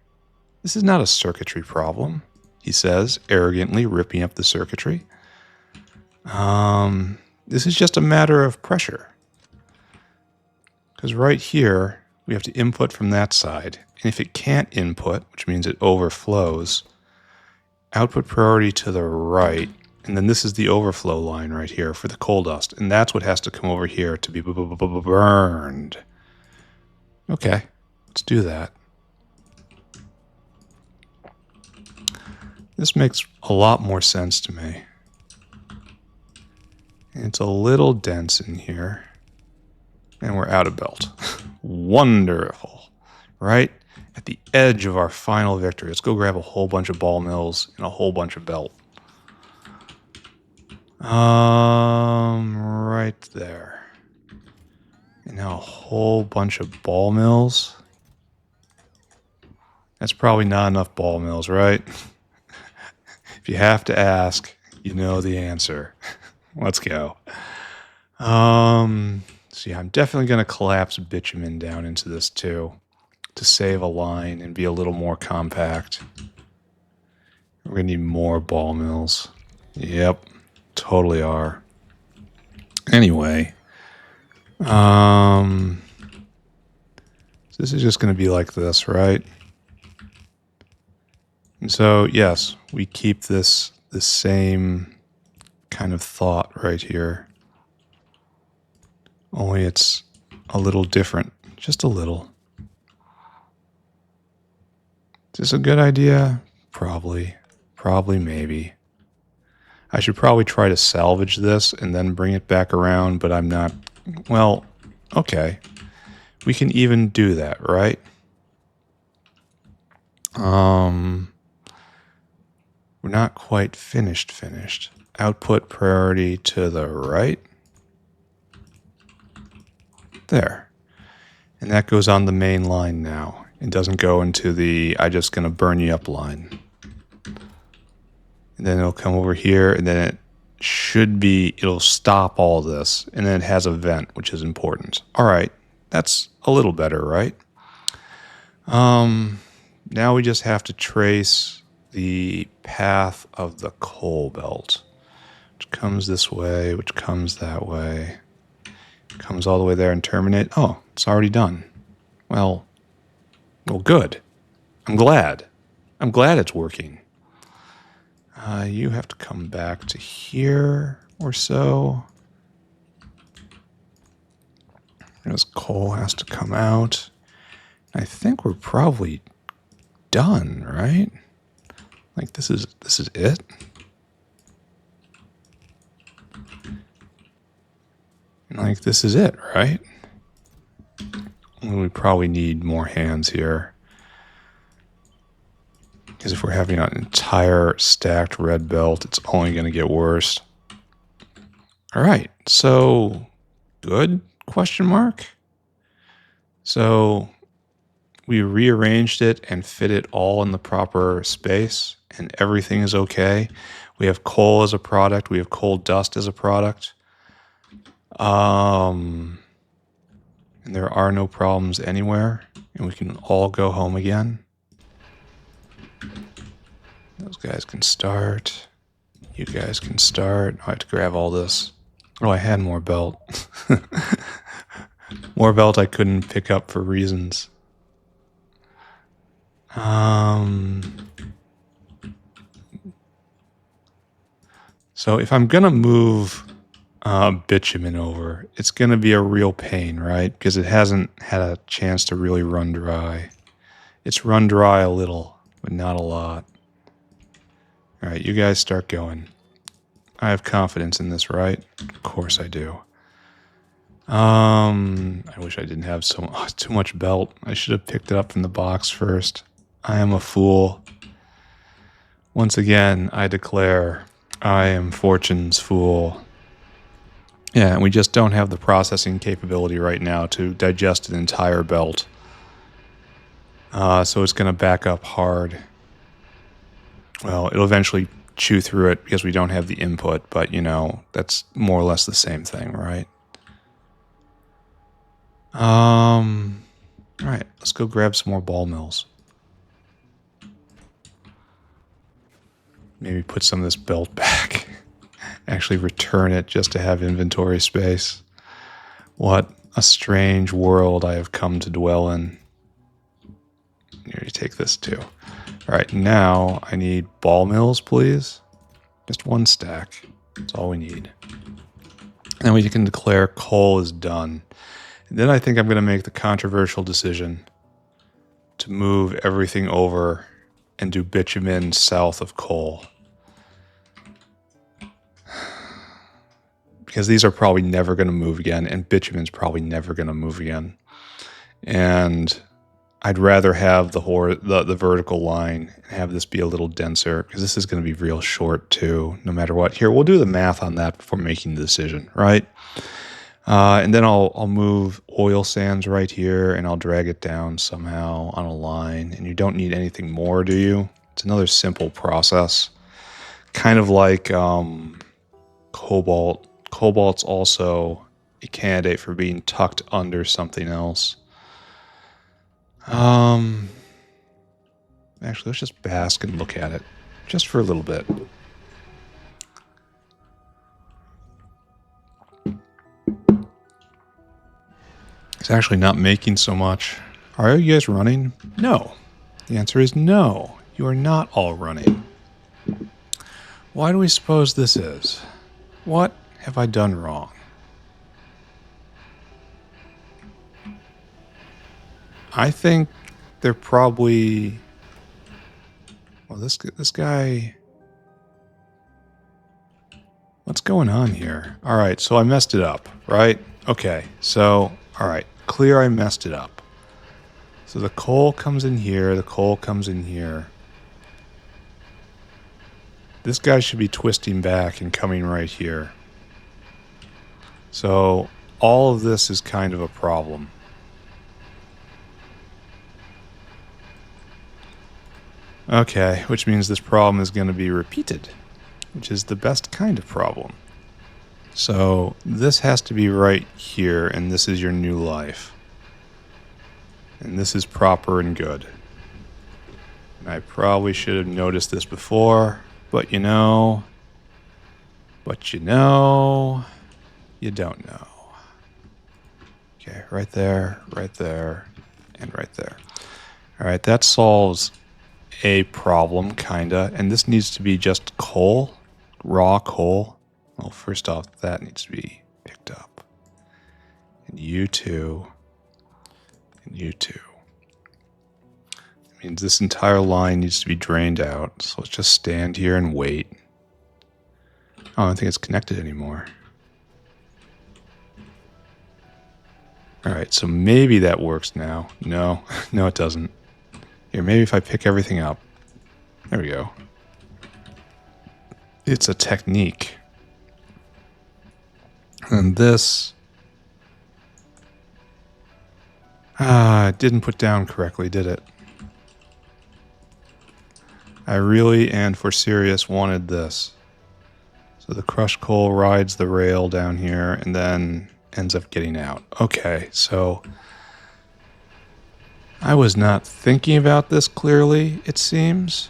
This is not a circuitry problem, he says, arrogantly ripping up the circuitry. This is just a matter of pressure. Because right here, we have to input from that side. And if it can't input, which means it overflows, output priority to the right. And then this is the overflow line right here for the coal dust. And that's what has to come over here to be burned. Okay, let's do that. This makes a lot more sense to me. It's a little dense in here. And we're out of belt. Wonderful. Right? At the edge of our final victory. Let's go grab a whole bunch of ball mills and a whole bunch of belt. Right there. And now a whole bunch of ball mills. That's probably not enough ball mills, right? If you have to ask, you know the answer. Let's go. So yeah, I'm definitely going to collapse bitumen down into this too to save a line and be a little more compact. We're going to need more ball mills. Yep, totally are. Anyway, so this is just going to be like this, right? And so, yes, we keep the same kind of thought right here. Only it's a little different. Just a little. Is this a good idea? Probably. Probably, maybe. I should probably try to salvage this and then bring it back around, but I'm not... Well, okay. We can even do that, right? We're not quite finished. Output priority to the right. There. And that goes on the main line now. It doesn't go into the I just gonna burn you up line. And then it'll come over here, and then it'll stop all this, and then it has a vent, which is important. All right, that's a little better, right? Now we just have to trace the path of the coal belt, which comes this way, which comes that way, comes all the way there and terminate. Oh, it's already done. Well, good. I'm glad it's working. You have to come back to here or so. This coal has to come out. I think we're probably done, right? Like this is it? Like this is it, right? We probably need more hands here. Because if we're having an entire stacked red belt, it's only going to get worse. All right, so good? Question mark. So we rearranged it and fit it all in the proper space, and everything is okay. We have coal as a product. We have coal dust as a product. And there are no problems anywhere, and we can all go home again. Those guys can start. You guys can start. I have to grab all this. Oh, I had more belt. More belt I couldn't pick up for reasons. So if I'm gonna move bitumen over, it's gonna be a real pain, right? Because it hasn't had a chance to really run dry. It's run dry a little, but not a lot. All right, you guys start going. I have confidence in this, right? Of course I do. I wish I didn't have too much belt. I should have picked it up from the box first. I am a fool. Once again, I declare I am Fortune's fool. Yeah, and we just don't have the processing capability right now to digest an entire belt. So it's going to back up hard. Well, it'll eventually chew through it because we don't have the input, but, you know, that's more or less the same thing, right? All right, let's go grab some more ball mills. Maybe put some of this belt back. Actually return it just to have inventory space. What a strange world I have come to dwell in. Here, you take this too. All right, now I need ball mills, please. Just one stack. That's all we need. And we can declare coal is done. And then I think I'm going to make the controversial decision to move everything over and do bitumen south of coal. Because these are probably never going to move again, and bitumen's probably never going to move again. And I'd rather have the vertical line and have this be a little denser, because this is going to be real short too, no matter what. Here, we'll do the math on that before making the decision, right? And then I'll move oil sands right here, and I'll drag it down somehow on a line. And you don't need anything more, do you? It's another simple process. Kind of like cobalt. Cobalt's also a candidate for being tucked under something else. Actually, let's just bask and look at it just for a little bit. It's actually not making so much. Are you guys running? No. The answer is no. You are not all running. Why do we suppose this is? What have I done wrong? I think they're probably... Well, this guy... What's going on here? All right, so I messed it up, right? Okay, so, all right, clear I messed it up. So the coal comes in here, the coal comes in here. This guy should be twisting back and coming right here. So all of this is kind of a problem. Okay, which means this problem is going to be repeated, which is the best kind of problem. So this has to be right here, and this is your new life. And this is proper and good. And I probably should have noticed this before, but you know, you don't know. Okay, right there, and right there. All right, that solves a problem, kinda. And this needs to be just coal, raw coal. Well, first off, that needs to be picked up. And you too. And you too. Let means this entire line needs to be drained out. So let's just stand here and wait. Oh, I don't think it's connected anymore. Alright, so maybe that works now. No, no it doesn't. Here, maybe if I pick everything up. There we go. It's a technique. And this... it didn't put down correctly, did it? I really, and for serious, wanted this. So the crushed coal rides the rail down here and then ends up getting out. Okay, so I was not thinking about this clearly, it seems.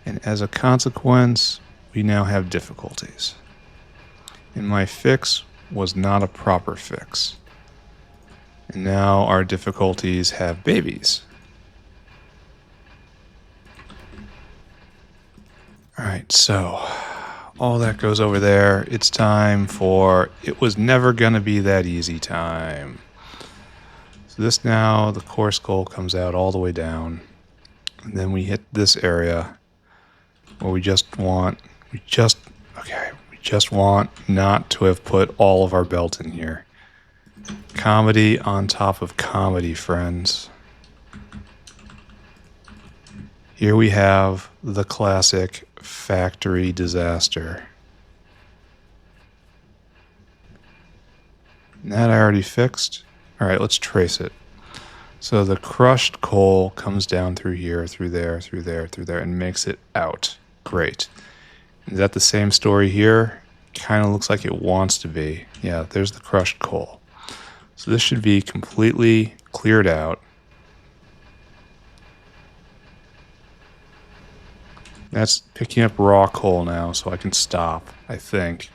And as a consequence, we now have difficulties. And my fix was not a proper fix. And now our difficulties have babies. Alright, so all that goes over there. It's time for it was never gonna be that easy time. So this now, the coarse coal comes out all the way down. And then we hit this area where we just want not to have put all of our belt in here. Comedy on top of comedy, friends. Here we have the classic factory disaster. That I already fixed. Alright, let's trace it. So the crushed coal comes down through here, through there, through there, through there, and makes it out. Great. Is that the same story here? Kind of looks like it wants to be. Yeah, there's the crushed coal. So this should be completely cleared out. That's picking up raw coal now, so I can stop, I think.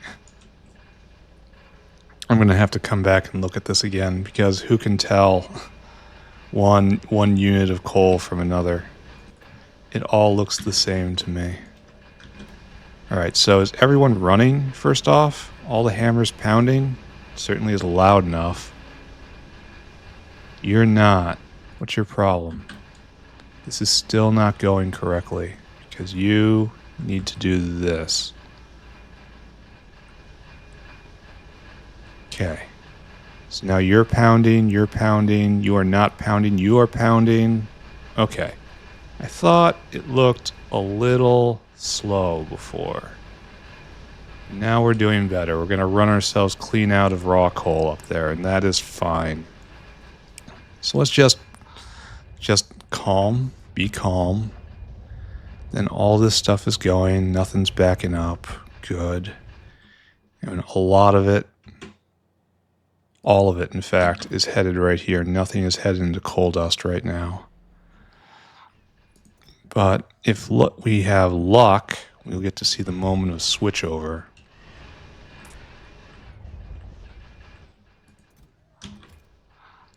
I'm going to have to come back and look at this again, because who can tell one unit of coal from another? It all looks the same to me. Alright, so is everyone running, first off? All the hammers pounding? Certainly is loud enough. You're not. What's your problem? This is still not going correctly. Because you need to do this. Okay. So now you're pounding, you are not pounding, you are pounding. Okay. I thought it looked a little slow before. Now we're doing better. We're going to run ourselves clean out of raw coal up there, and that is fine. So let's just calm, be calm. Then all this stuff is going, nothing's backing up, good. And a lot of it, all of it in fact, is headed right here. Nothing is headed into coal dust right now. But if we have luck, we'll get to see the moment of switchover.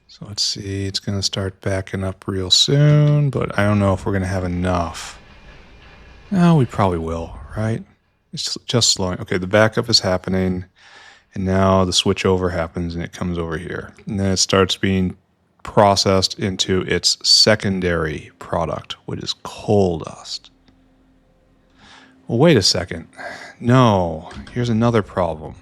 So let's see, it's going to start backing up real soon, but I don't know if we're going to have enough. No, we probably will, right? It's just slowing. Okay, the backup is happening, and now the switchover happens, and it comes over here. And then it starts being processed into its secondary product, which is coal dust. Well, wait a second. No, here's another problem.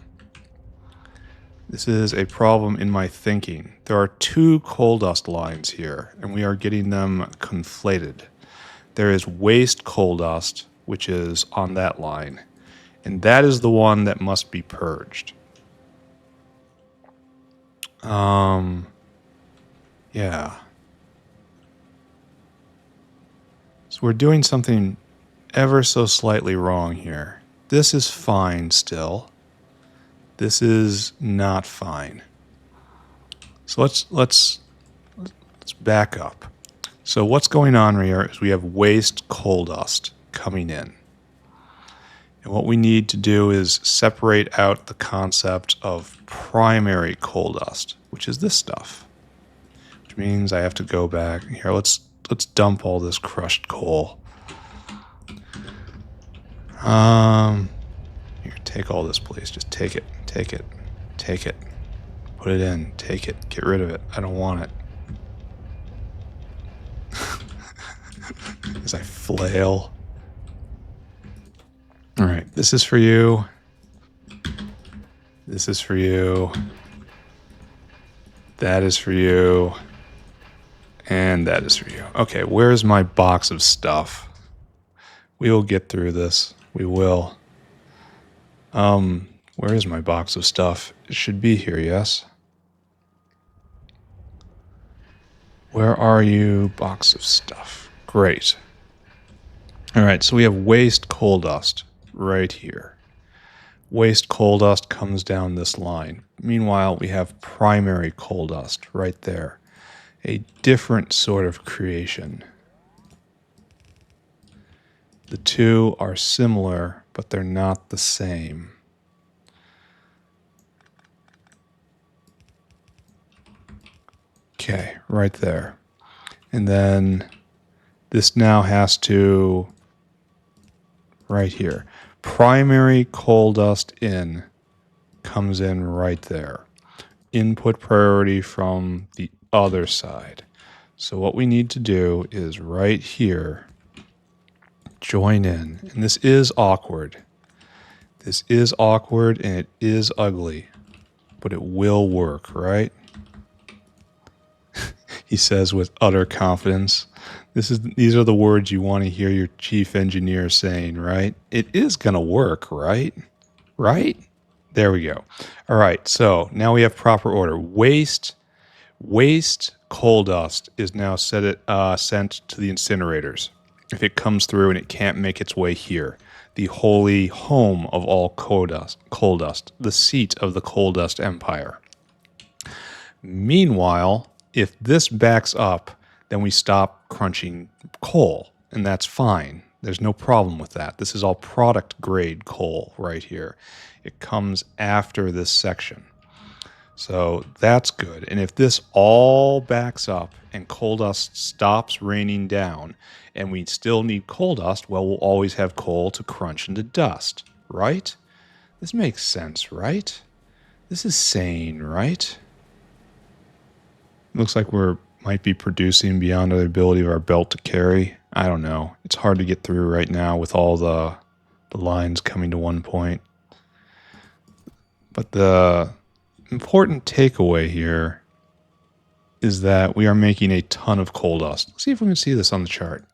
This is a problem in my thinking. There are two coal dust lines here, and we are getting them conflated. There is waste coal dust, which is on that line, and that is the one that must be purged. Yeah. So we're doing something ever so slightly wrong here. This is fine still. This is not fine. So let's back up. So what's going on here is we have waste coal dust coming in. And what we need to do is separate out the concept of primary coal dust, which is this stuff. Which means I have to go back. Here, let's dump all this crushed coal. Here, take all this, please. Just take it, take it, take it. Put it in, take it, get rid of it. I don't want it. as I flail. All right, this is for you. This is for you. That is for you. And that is for you. Okay, where's my box of stuff? We will get through this. We will. Where is my box of stuff? It should be here, yes? Where are you, box of stuff? Great. All right, so we have waste coal dust right here. Waste coal dust comes down this line. Meanwhile, we have primary coal dust right there. A different sort of creation. The two are similar, but they're not the same. Okay, right there. And then this now has to, right here. Primary coal dust in comes in right there. Input priority from the other side. So what we need to do is right here, join in. And this is awkward. This is awkward and it is ugly, but it will work, right? He says with utter confidence. These are the words you want to hear your chief engineer saying, right? It is going to work, right? Right? There we go. All right, so now we have proper order. Waste coal dust is now sent to the incinerators. If it comes through and it can't make its way here, the holy home of all coal dust, the seat of the coal dust empire. Meanwhile, if this backs up, then we stop crunching coal, and that's fine. There's no problem with that. This is all product grade coal right here. It comes after this section. So that's good. And if this all backs up and coal dust stops raining down and we still need coal dust, well, we'll always have coal to crunch into dust, right? This makes sense, right? This is sane, right? Looks like we might be producing beyond the ability of our belt to carry. I don't know. It's hard to get through right now with all the lines coming to one point. But the important takeaway here is that we are making a ton of coal dust. Let's see if we can see this on the chart.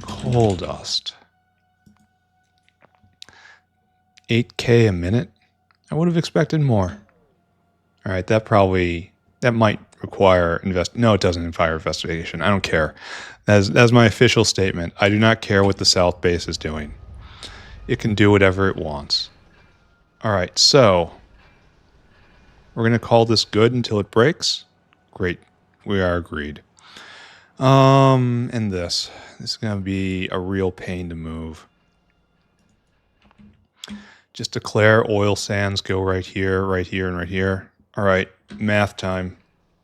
Coal dust. 8K a minute? I would have expected more. All right, that might require no, it doesn't require investigation. I don't care. That's my official statement. I do not care what the South Base is doing. It can do whatever it wants. All right, so we're going to call this good until it breaks. Great. We are agreed. And this is going to be a real pain to move. Just declare oil sands go right here, and right here. All right, math time.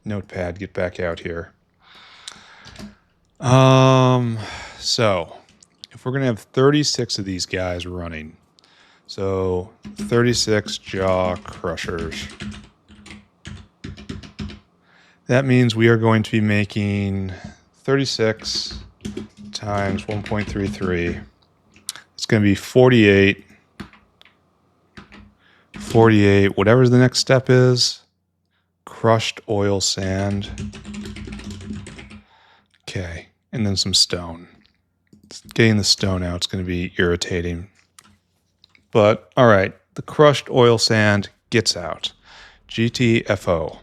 Notepad, get back out here. So if we're going to have 36 of these guys running, so 36 jaw crushers, that means we are going to be making 36 times 1.33. It's going to be 48, whatever the next step is. Crushed oil sand. Okay, and then some stone. Getting the stone out is going to be irritating. But, all right, the crushed oil sand gets out. GTFO.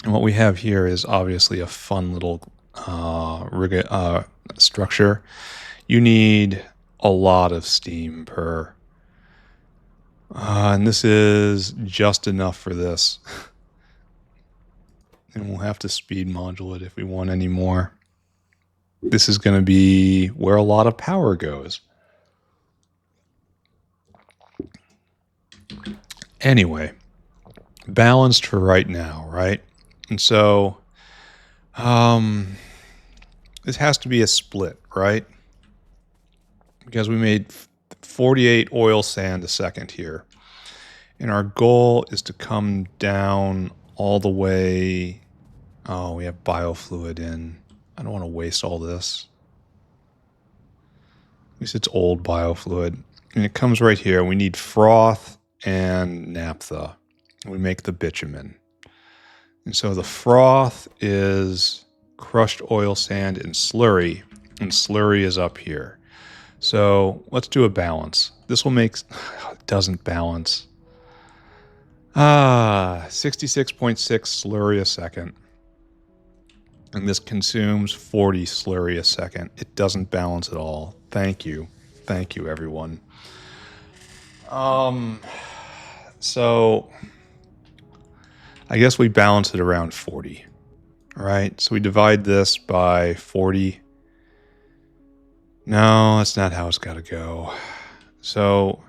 And what we have here is obviously a fun little structure. You need a lot of steam per. And this is just enough for this. And we'll have to speed module it if we want any more. This is going to be where a lot of power goes. Anyway, balanced for right now, right? And so this has to be a split, right? Because we made 48 oil sand a second here. And our goal is to come down all the way. Oh, we have biofluid in. I don't want to waste all this. At least it's old biofluid. And it comes right here. We need froth and naphtha. We make the bitumen. And so the froth is crushed oil sand and slurry is up here. So let's do a balance. This will make, it doesn't balance. 66.6 slurry a second. And this consumes 40 slurry a second. It doesn't balance at all. Thank you. Thank you, everyone. So I guess we balance it around 40. All right. So we divide this by 40. No, that's not how it's got to go. So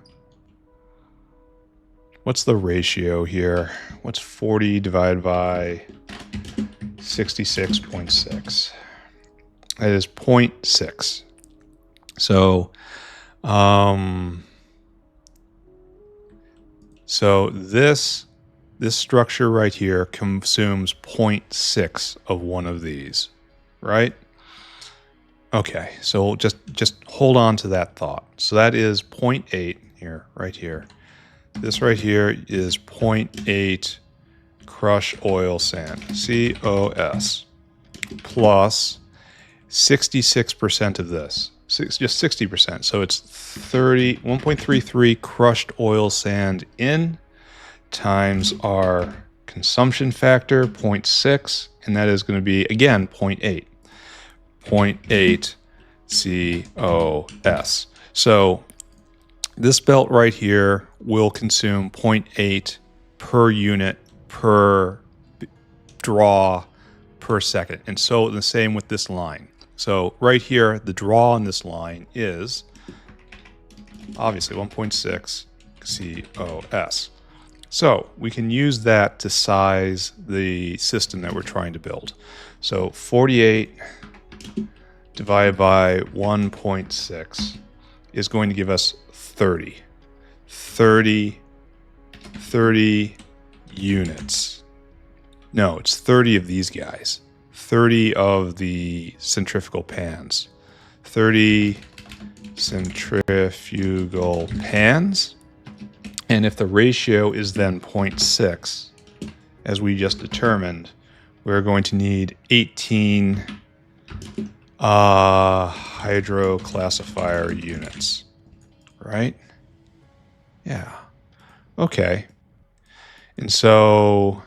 what's the ratio here? What's 40 divided by 66.6? That is 0.6. So, so this structure right here consumes 0.6 of one of these, right? Okay, so just hold on to that thought. So that is 0.8 here, right here. This right here is 0.8 crushed oil sand, COS, plus 66% of this, just 60%. So it's 1.33 crushed oil sand in times our consumption factor, 0.6, and that is going to be, again, 0.8. 0.8 COS. So this belt right here will consume 0.8 per unit per draw per second. And so the same with this line. So right here, the draw on this line is obviously 1.6 COS. So we can use that to size the system that we're trying to build. So 48 divided by 1.6 is going to give us 30 units. No, it's 30 of these guys. 30 of the centrifugal pans. 30 centrifugal pans. And if the ratio is then 0.6, as we just determined, we're going to need 18 hydroclassifier units, right? Yeah. Okay. And so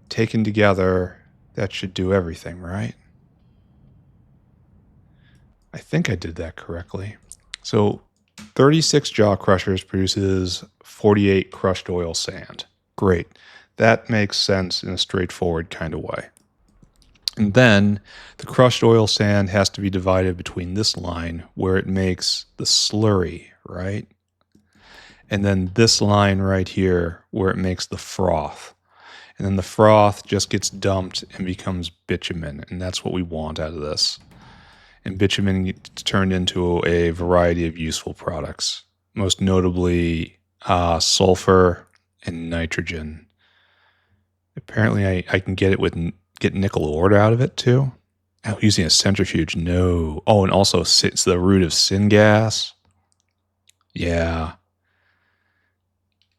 taken together, that should do everything, right? I think I did that correctly. So 36 jaw crushers produces 48 crushed oil sand. Great. That makes sense in a straightforward kind of way. And then the crushed oil sand has to be divided between this line where it makes the slurry, right? And then this line right here where it makes the froth. And then the froth just gets dumped and becomes bitumen. And that's what we want out of this. And bitumen gets turned into a variety of useful products, most notably sulfur and nitrogen. Apparently I can get nickel ore out of it too. Oh, using a centrifuge, no. Oh, and also it's the root of syngas. Yeah.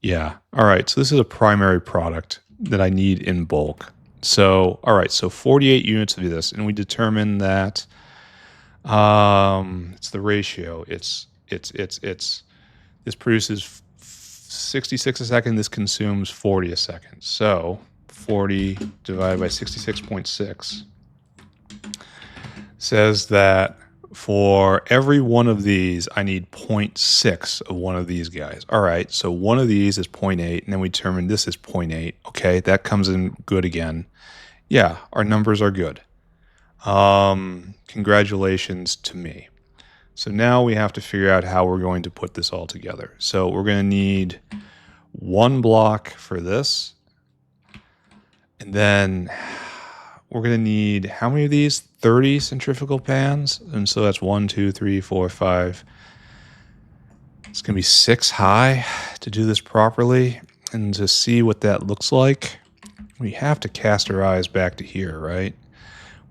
Yeah. All right. So this is a primary product that I need in bulk. So, all right. So 48 units of this, and we determine that it's the ratio. It's this produces 66 a second. This consumes 40 a second. So 40 divided by 66.6 says that for every one of these, I need 0.6 of one of these guys. All right, so one of these is 0.8, and then we determine this is 0.8. Okay, that comes in good again. Yeah, our numbers are good. Congratulations to me. So now we have to figure out how we're going to put this all together. So we're going to need one block for this. And then we're going to need how many of these? 30 centrifugal pans. And so that's 1, 2, 3, 4, 5. It's going to be 6 high to do this properly. And to see what that looks like, we have to cast our eyes back to here, right?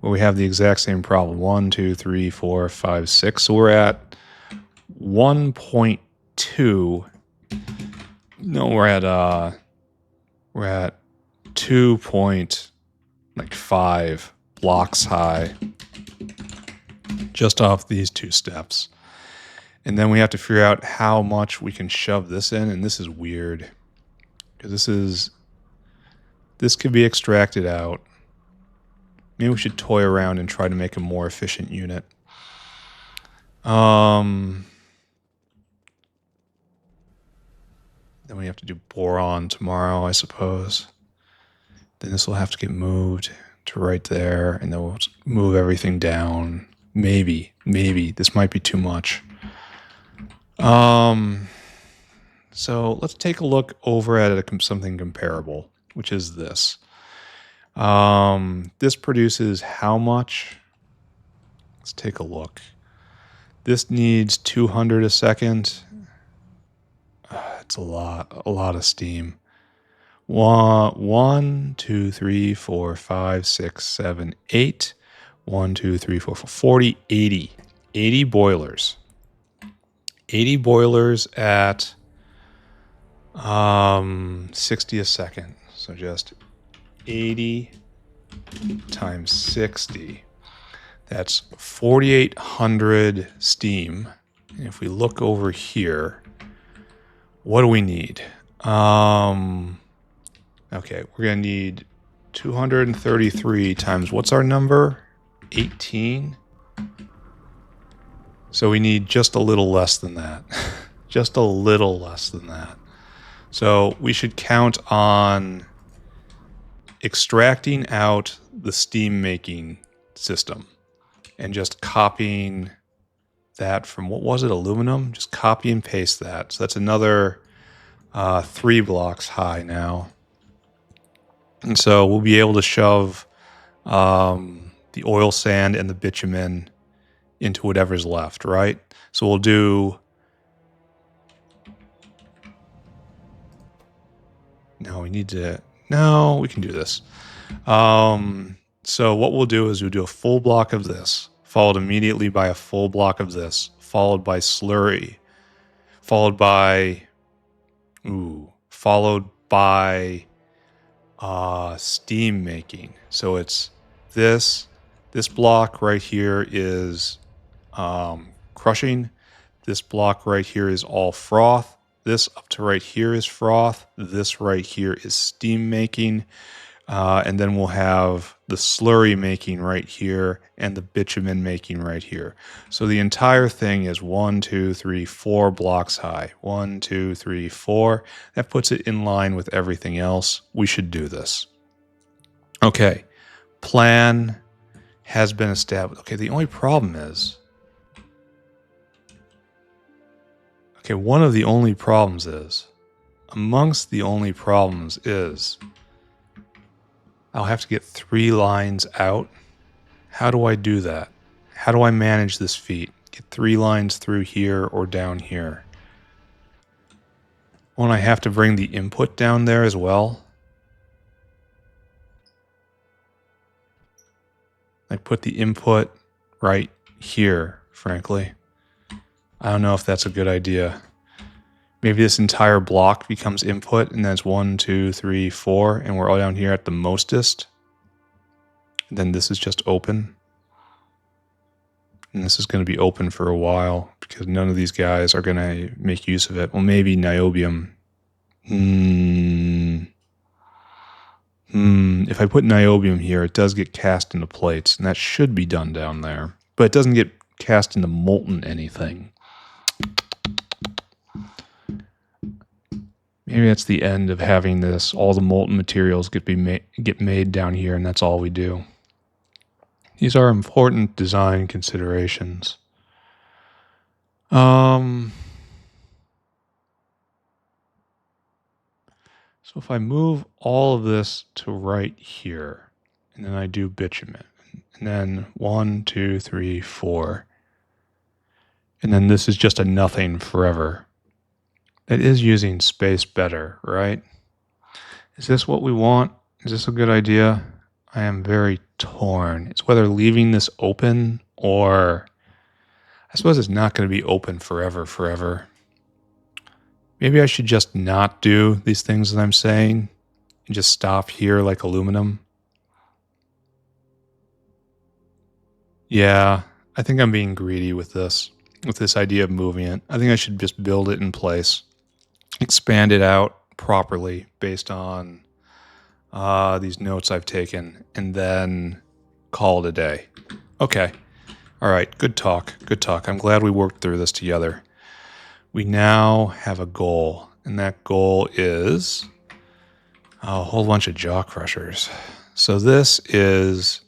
where we have the exact same problem. 1, 2, 3, 4, 5, 6. So we're at 1.2. No, we're at 2.5 blocks high just off these two steps. And then we have to figure out how much we can shove this in, and this is weird. Because this could be extracted out. Maybe we should toy around and try to make a more efficient unit. Then we have to do boron tomorrow, I suppose. Then this will have to get moved to right there, and then we'll move everything down. Maybe. This might be too much. So let's take a look over at something comparable, which is this. This produces how much? Let's take a look. This needs 200 a second. It's a lot of steam. 1, 2, 3, 4, 5, 6, 7, 8. 1, 2, 3, 4, 40, 80. 80 boilers. 80 boilers at 60 a second. So just 80 times 60. That's 4,800 steam. And if we look over here, what do we need? Okay, we're going to need 233 times, what's our number? 18. So we need just a little less than that. Just a little less than that. So we should count on extracting out the steam making system and just copying that from, what was it, aluminum? Just copy and paste that. So that's another 3 blocks high now. And so we'll be able to shove the oil sand and the bitumen into whatever's left, right? So we'll do... No, we need to... No, we can do this. So what we'll do is we'll do a full block of this, followed immediately by a full block of this, followed by slurry, followed by steam making. So it's this block right here is crushing. This block right here is all froth. This up to right here is froth. This right here is steam making. And then we'll have the slurry making right here and the bitumen making right here. So the entire thing is 1, 2, 3, 4 blocks high. 1, 2, 3, 4. That puts it in line with everything else. We should do this. Okay. Plan has been established. Okay, the only problem is... Okay, one of the only problems is... Amongst the only problems is... I'll have to get 3 lines out. How do I do that? How do I manage this feat? Get 3 lines through here or down here. Won't I have to bring the input down there as well? I put the input right here, frankly. I don't know if that's a good idea. Maybe this entire block becomes input, and then it's 1, 2, 3, 4, and we're all down here at the mostest. And then this is just open. And this is going to be open for a while, because none of these guys are going to make use of it. Well, maybe niobium. If I put niobium here, it does get cast into plates, and that should be done down there. But it doesn't get cast into molten anything. Maybe that's the end of having this. All the molten materials get made down here, and that's all we do. These are important design considerations. So if I move all of this to right here, and then I do bitumen, and then 1, 2, 3, 4, and then this is just a nothing forever. That is using space better, right? Is this what we want? Is this a good idea? I am very torn. It's whether leaving this open or I suppose it's not going to be open forever. Maybe I should just not do these things that I'm saying and just stop here like aluminum. Yeah, I think I'm being greedy with this idea of moving it. I think I should just build it in place, expand it out properly based on these notes I've taken, and then call it a day. Okay. All right. Good talk. I'm glad we worked through this together. We now have a goal, and that goal is a whole bunch of jaw crushers. So this is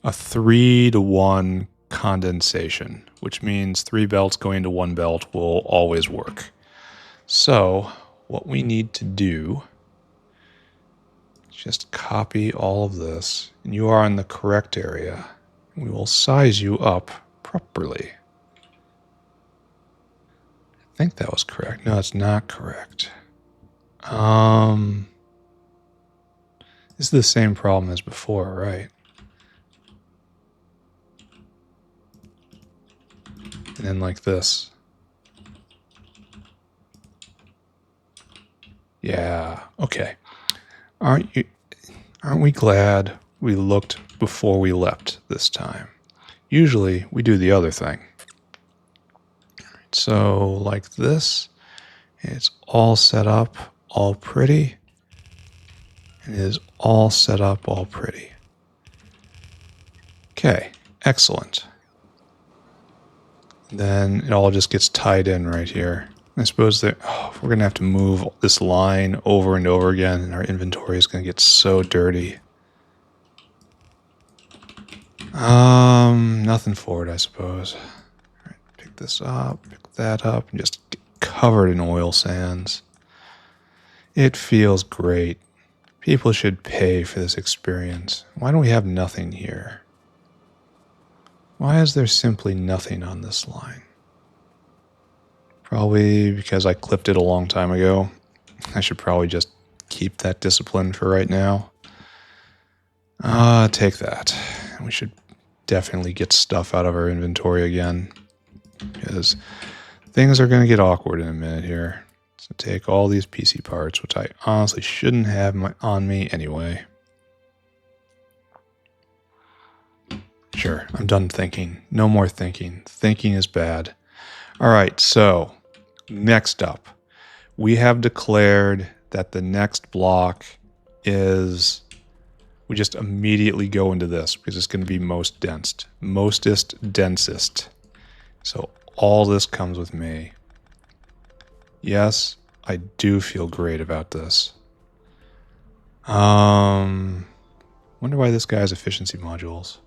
a 3-to-1 condensation, which means 3 belts going to 1 belt will always work. So what we need to do is just copy all of this, and you are in the correct area. We will size you up properly. I think that was correct. No, it's not correct. This is the same problem as before, right? And then like this. Yeah, okay. Aren't we glad we looked before we leapt this time? Usually we do the other thing. So like this, it's all set up, all pretty. And it is all set up, all pretty. Okay, excellent. Then it all just gets tied in right here. I suppose that we're going to have to move this line over and over again, and our inventory is going to get so dirty. Nothing for it, I suppose. All right, pick this up, pick that up, and just get covered in oil sands. It feels great. People should pay for this experience. Why don't we have nothing here? Why is there simply nothing on this line? Probably because I clipped it a long time ago. I should probably just keep that discipline for right now. Take that. We should definitely get stuff out of our inventory again, because things are going to get awkward in a minute here. So take all these PC parts, which I honestly shouldn't have on me anyway. Sure, I'm done thinking. No more thinking. Thinking is bad. All right, so next up, we have declared that the next block is, we just immediately go into this because it's going to be most dense. Mostest, densest. So all this comes with me. Yes, I do feel great about this. Wonder why this guy has efficiency modules.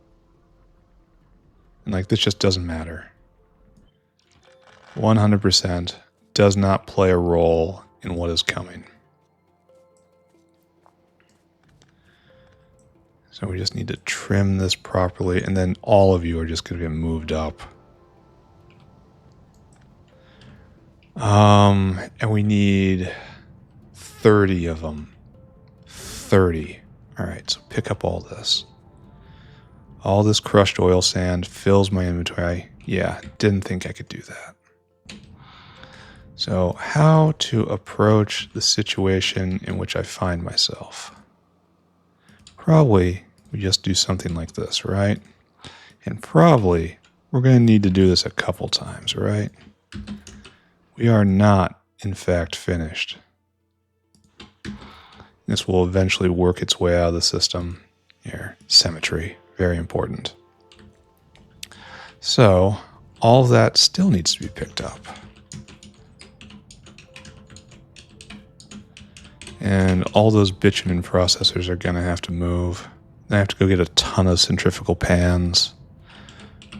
And like, this just doesn't matter. 100% does not play a role in what is coming. So we just need to trim this properly, and then all of you are just going to get moved up. And we need 30 of them. 30. All right, so pick up all this. All this crushed oil sand fills my inventory. Yeah, didn't think I could do that. So how to approach the situation in which I find myself? Probably we just do something like this, right? And probably we're going to need to do this a couple times, right? We are not, in fact, finished. This will eventually work its way out of the system. Here, symmetry. Very important. So, all of that still needs to be picked up. And all those bitumen processors are going to have to move. Then I have to go get a ton of centrifugal pans.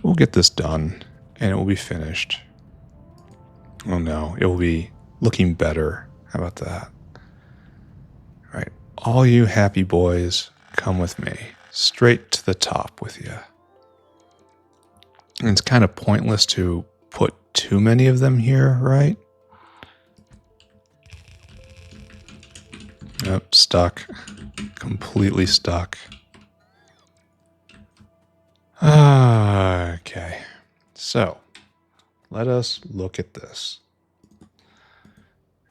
We'll get this done, and it will be finished. Oh no, it will be looking better. How about that? All right, all you happy boys, come with me. Straight to the top with you. And it's kind of pointless to put too many of them here, right? Yep, stuck. Completely stuck. Okay. So, let us look at this.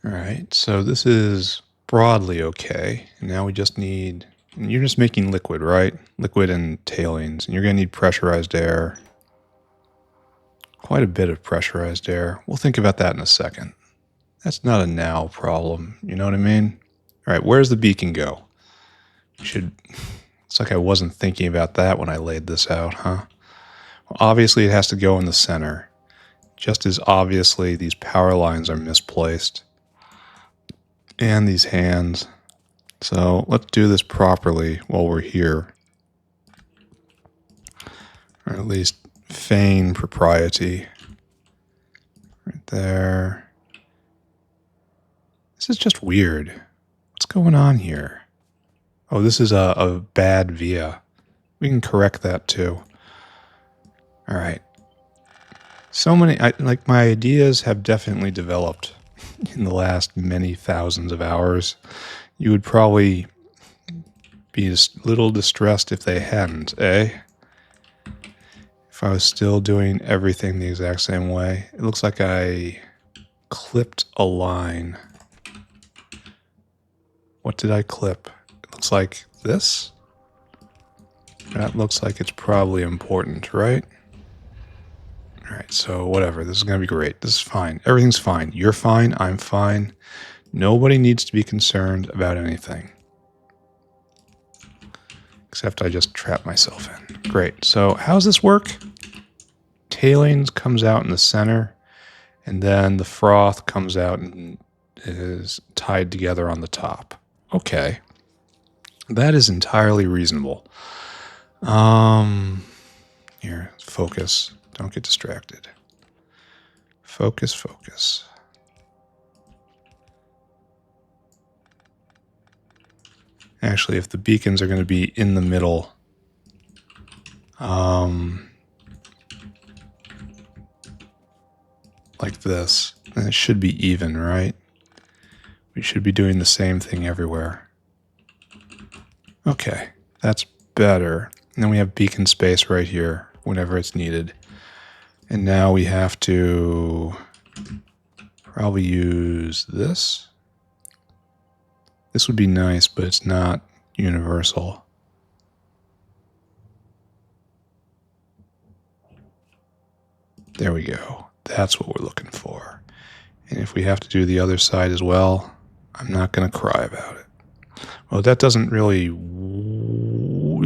All right, so this is broadly okay. And now we just need, and you're just making liquid, right? Liquid and tailings. And you're going to need pressurized air. Quite a bit of pressurized air. We'll think about that in a second. That's not a now problem. You know what I mean? All right, where's the beacon go? It's like I wasn't thinking about that when I laid this out, huh? Well, obviously it has to go in the center. Just as obviously these power lines are misplaced. And these hands. So let's do this properly while we're here. Or at least feign propriety. Right there. This is just weird. What's going on here? Oh, this is a bad via. We can correct that too. All right. So many, like my ideas have definitely developed in the last many thousands of hours. You would probably be a little distressed if they hadn't, eh? If I was still doing everything the exact same way. It looks like I clipped a line. What did I clip? It looks like this. That looks like it's probably important, right? All right, so whatever. This is going to be great. This is fine. Everything's fine. You're fine. I'm fine. Nobody needs to be concerned about anything. Except I just trapped myself in. Great. So how does this work? Tailings comes out in the center, and then the froth comes out and is tied together on the top. Okay. That is entirely reasonable. Here, focus. Don't get distracted. Focus, focus. Actually, if the beacons are going to be in the middle, like this, then it should be even, right? We should be doing the same thing everywhere. Okay, that's better. And then we have beacon space right here whenever it's needed. And now we have to probably use this. This would be nice, but it's not universal. There we go. That's what we're looking for. And if we have to do the other side as well, I'm not going to cry about it. Well, that doesn't really...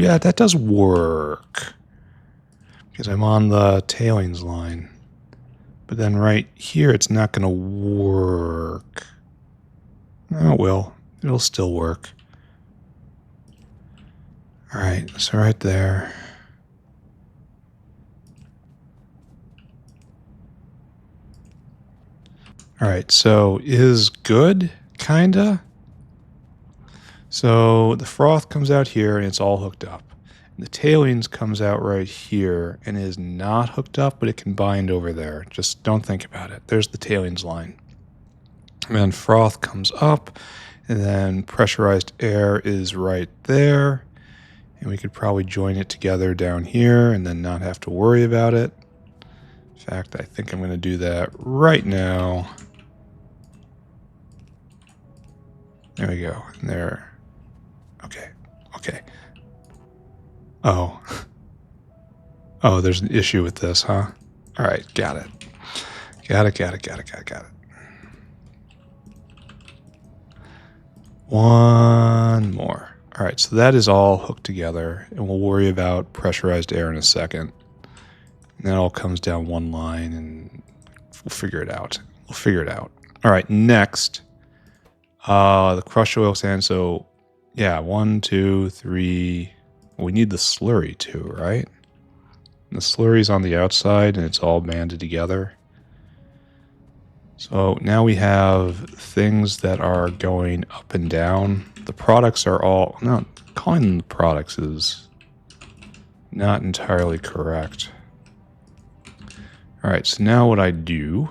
Yeah, that does work. Because I'm on the tailings line. But then right here, it's not going to work. Oh, it will. It'll still work. All right, so right there. All right, so is good, kinda. So the froth comes out here and it's all hooked up. The tailings comes out right here and is not hooked up, but it can bind over there. Just don't think about it. There's the tailings line. And then froth comes up, and then pressurized air is right there. And we could probably join it together down here and then not have to worry about it. In fact, I think I'm going to do that right now. There we go. And there. Okay. Okay. Oh. Oh, there's an issue with this, huh? All right, got it. Got it. One more. All right, so that is all hooked together, and we'll worry about pressurized air in a second. And that all comes down one line, and we'll figure it out. All right, next, the crushed oil sand. So, yeah, 1, 2, 3. We need the slurry too, right? The slurry's on the outside, and it's all banded together. So now we have things that are going up and down. The products are all... No, calling them the products is not entirely correct. All right, so now what I do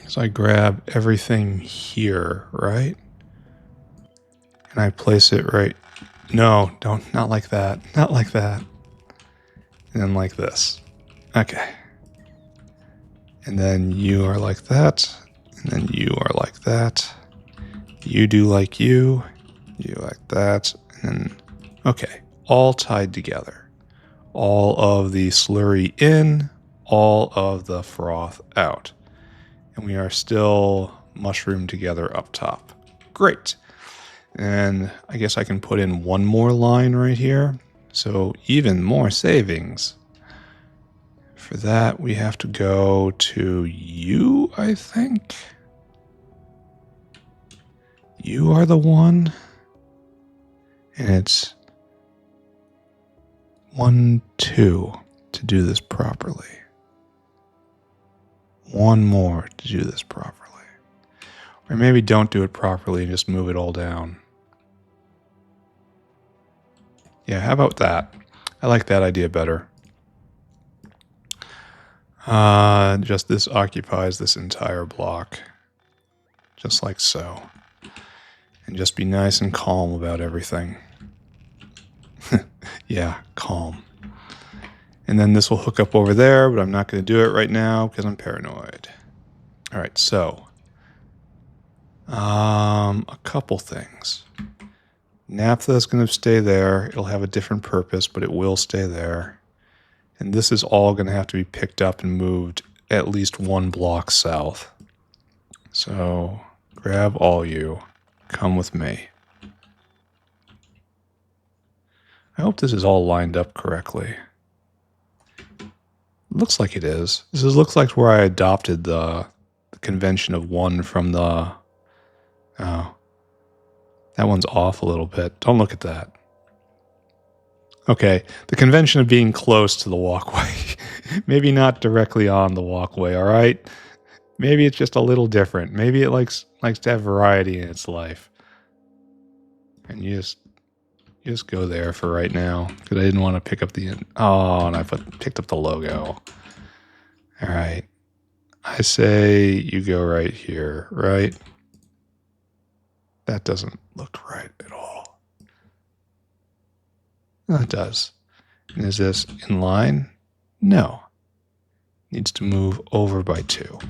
is I grab everything here, right? and I place it right. No, don't, not like that. Not like that. And then like this. Okay. And then you are like that. And then you are like that. You do like you like that. And then, okay. All tied together. All of the slurry in, all of the froth out. And we are still mushroomed together up top. Great. And I guess I can put in one more line right here. So even more savings. For that, we have to go to you, I think. You are the one. And it's 1, 2 to do this properly. One more to do this properly. Or maybe don't do it properly and just move it all down. Yeah, how about that? I like that idea better. Just this occupies this entire block. Just like so. And just be nice and calm about everything. Yeah, calm. And then this will hook up over there, but I'm not going to do it right now because I'm paranoid. All right, so a couple things. Naphtha is going to stay there. It'll have a different purpose, but it will stay there. And this is all going to have to be picked up and moved at least one block south. So grab all you. Come with me. I hope this is all lined up correctly. Looks like it is. This looks like where I adopted the convention of one from the... Oh. That one's off a little bit. Don't look at that. Okay, the convention of being close to the walkway. Maybe not directly on the walkway, all right? Maybe it's just a little different. Maybe it likes to have variety in its life. And you just go there for right now, because I didn't want to pick up the... Oh, and I picked up the logo. All right. I say you go right here, right? That doesn't look right at all. No, it does. And is this in line? No. Needs to move over by 2.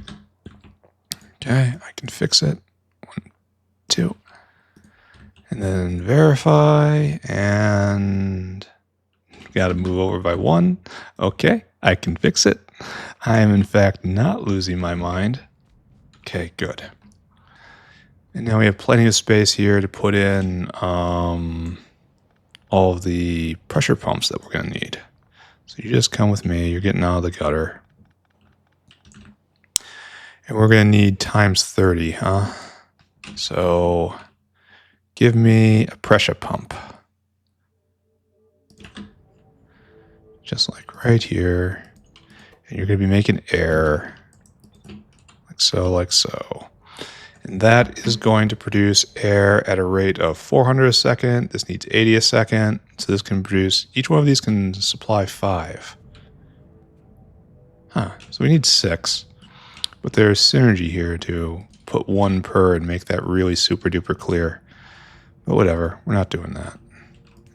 Okay, I can fix it. 1, 2. And then verify, and got to move over by 1. Okay, I can fix it. I am in fact not losing my mind. Okay, good. And now we have plenty of space here to put in all of the pressure pumps that we're going to need. So you just come with me. You're getting out of the gutter. And we're going to need times 30, huh? So give me a pressure pump. Just like right here. And you're going to be making air. Like so, like so. And that is going to produce air at a rate of 400 a second. This needs 80 a second. So this can produce, each one of these can supply 5. Huh, so we need 6. But there's synergy here to put 1 per and make that really super duper clear. But whatever, we're not doing that.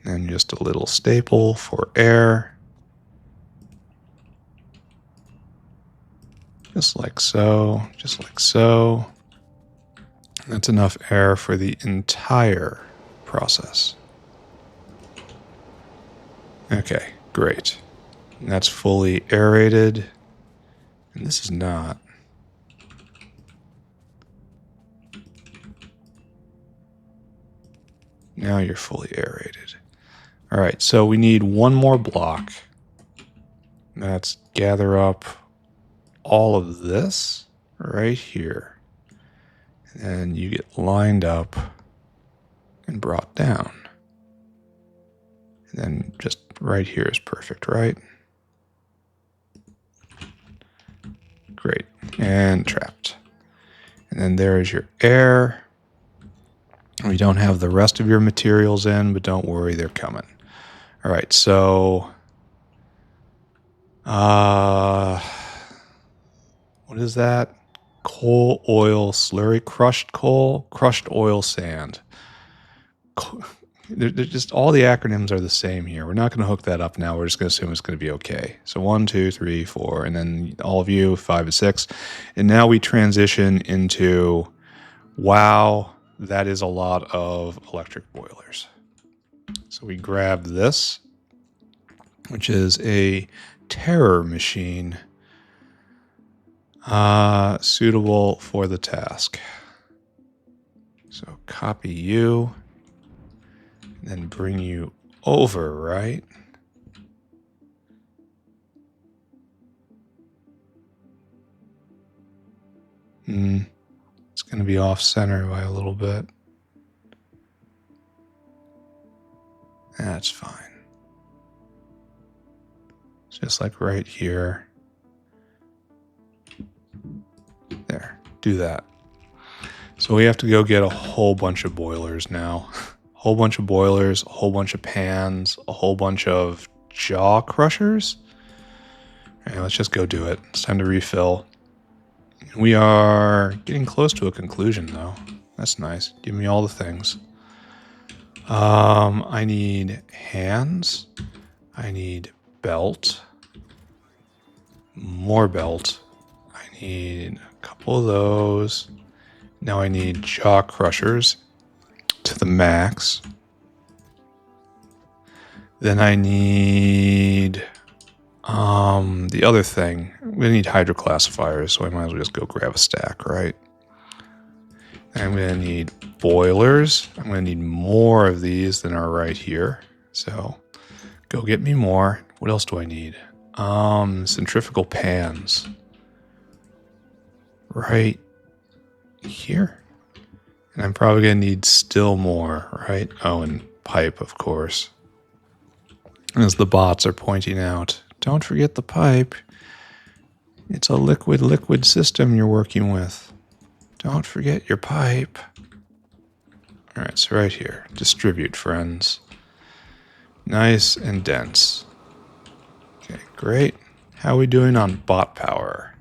And just a little staple for air. Just like so, just like so. That's enough air for the entire process. Okay, great. And that's fully aerated. And this is not. Now you're fully aerated. All right, so we need one more block. That's gather up all of this right here. And then you get lined up and brought down. And then just right here is perfect, right? Great. And trapped. And then there is your air. We don't have the rest of your materials in, but don't worry, they're coming. All right, so what is that? Coal, oil, slurry, crushed coal, crushed oil, sand. they're just all the acronyms are the same here. We're not going to hook that up now. We're just going to assume it's going to be okay. So 1, 2, 3, 4, and then all of you 5 and 6, and now we transition into wow, that is a lot of electric boilers. So we grab this, which is a terror machine suitable for the task. So copy you, and then bring you over, right? It's going to be off center by a little bit. That's fine. Just like right here. There, do that. So we have to go get a whole bunch of boilers now. A whole bunch of boilers, a whole bunch of pans, a whole bunch of jaw crushers. All right, let's just go do it. It's time to refill. We are getting close to a conclusion, though. That's nice. Give me all the things. I need hands. I need belt. More belt. I need a couple of those. Now I need jaw crushers to the max. Then I need the other thing. We need hydroclassifiers, so I might as well just go grab a stack, right? I'm going to need boilers. I'm going to need more of these than are right here. So go get me more. What else do I need? Centrifugal pans. Right here. And I'm probably going to need still more, right? Oh, and pipe, of course. As the bots are pointing out, don't forget the pipe. It's a liquid system you're working with. Don't forget your pipe. All right, so right here, distribute, friends. Nice and dense. Okay, great. How are we doing on bot power?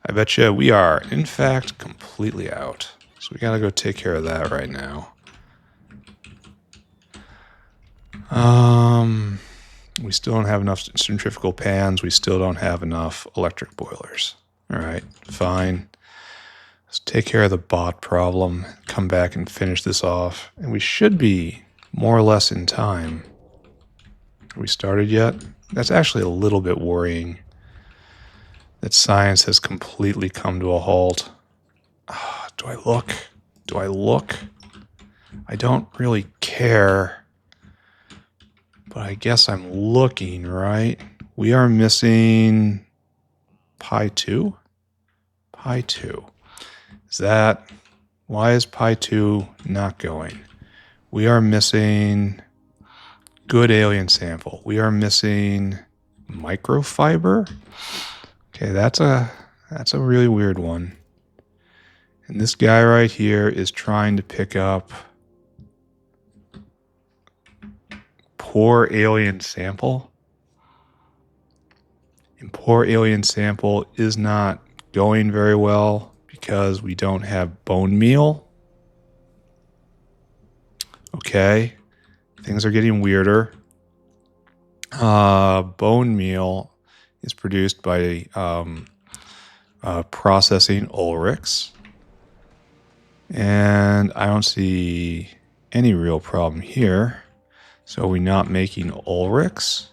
I bet you we are, in fact, completely out. So we gotta go take care of that right now. We still don't have enough centrifugal pans. We still don't have enough electric boilers. All right, fine. Let's take care of the bot problem, come back and finish this off. And we should be more or less in time. Have we started yet? That's actually a little bit worrying that science has completely come to a halt. Do I look? Do I look? I don't really care. But I guess I'm looking, right? We are missing pi 2? Pi 2. Is that... Why is pi 2 not going? We are missing good alien sample. We are missing microfiber. Okay, that's a really weird one. And this guy right here is trying to pick up poor alien sample. And poor alien sample is not going very well because we don't have bone meal. Okay, things are getting weirder. Bone meal is produced by processing Ulrichs. And I don't see any real problem here. So are we not making Ulrichs?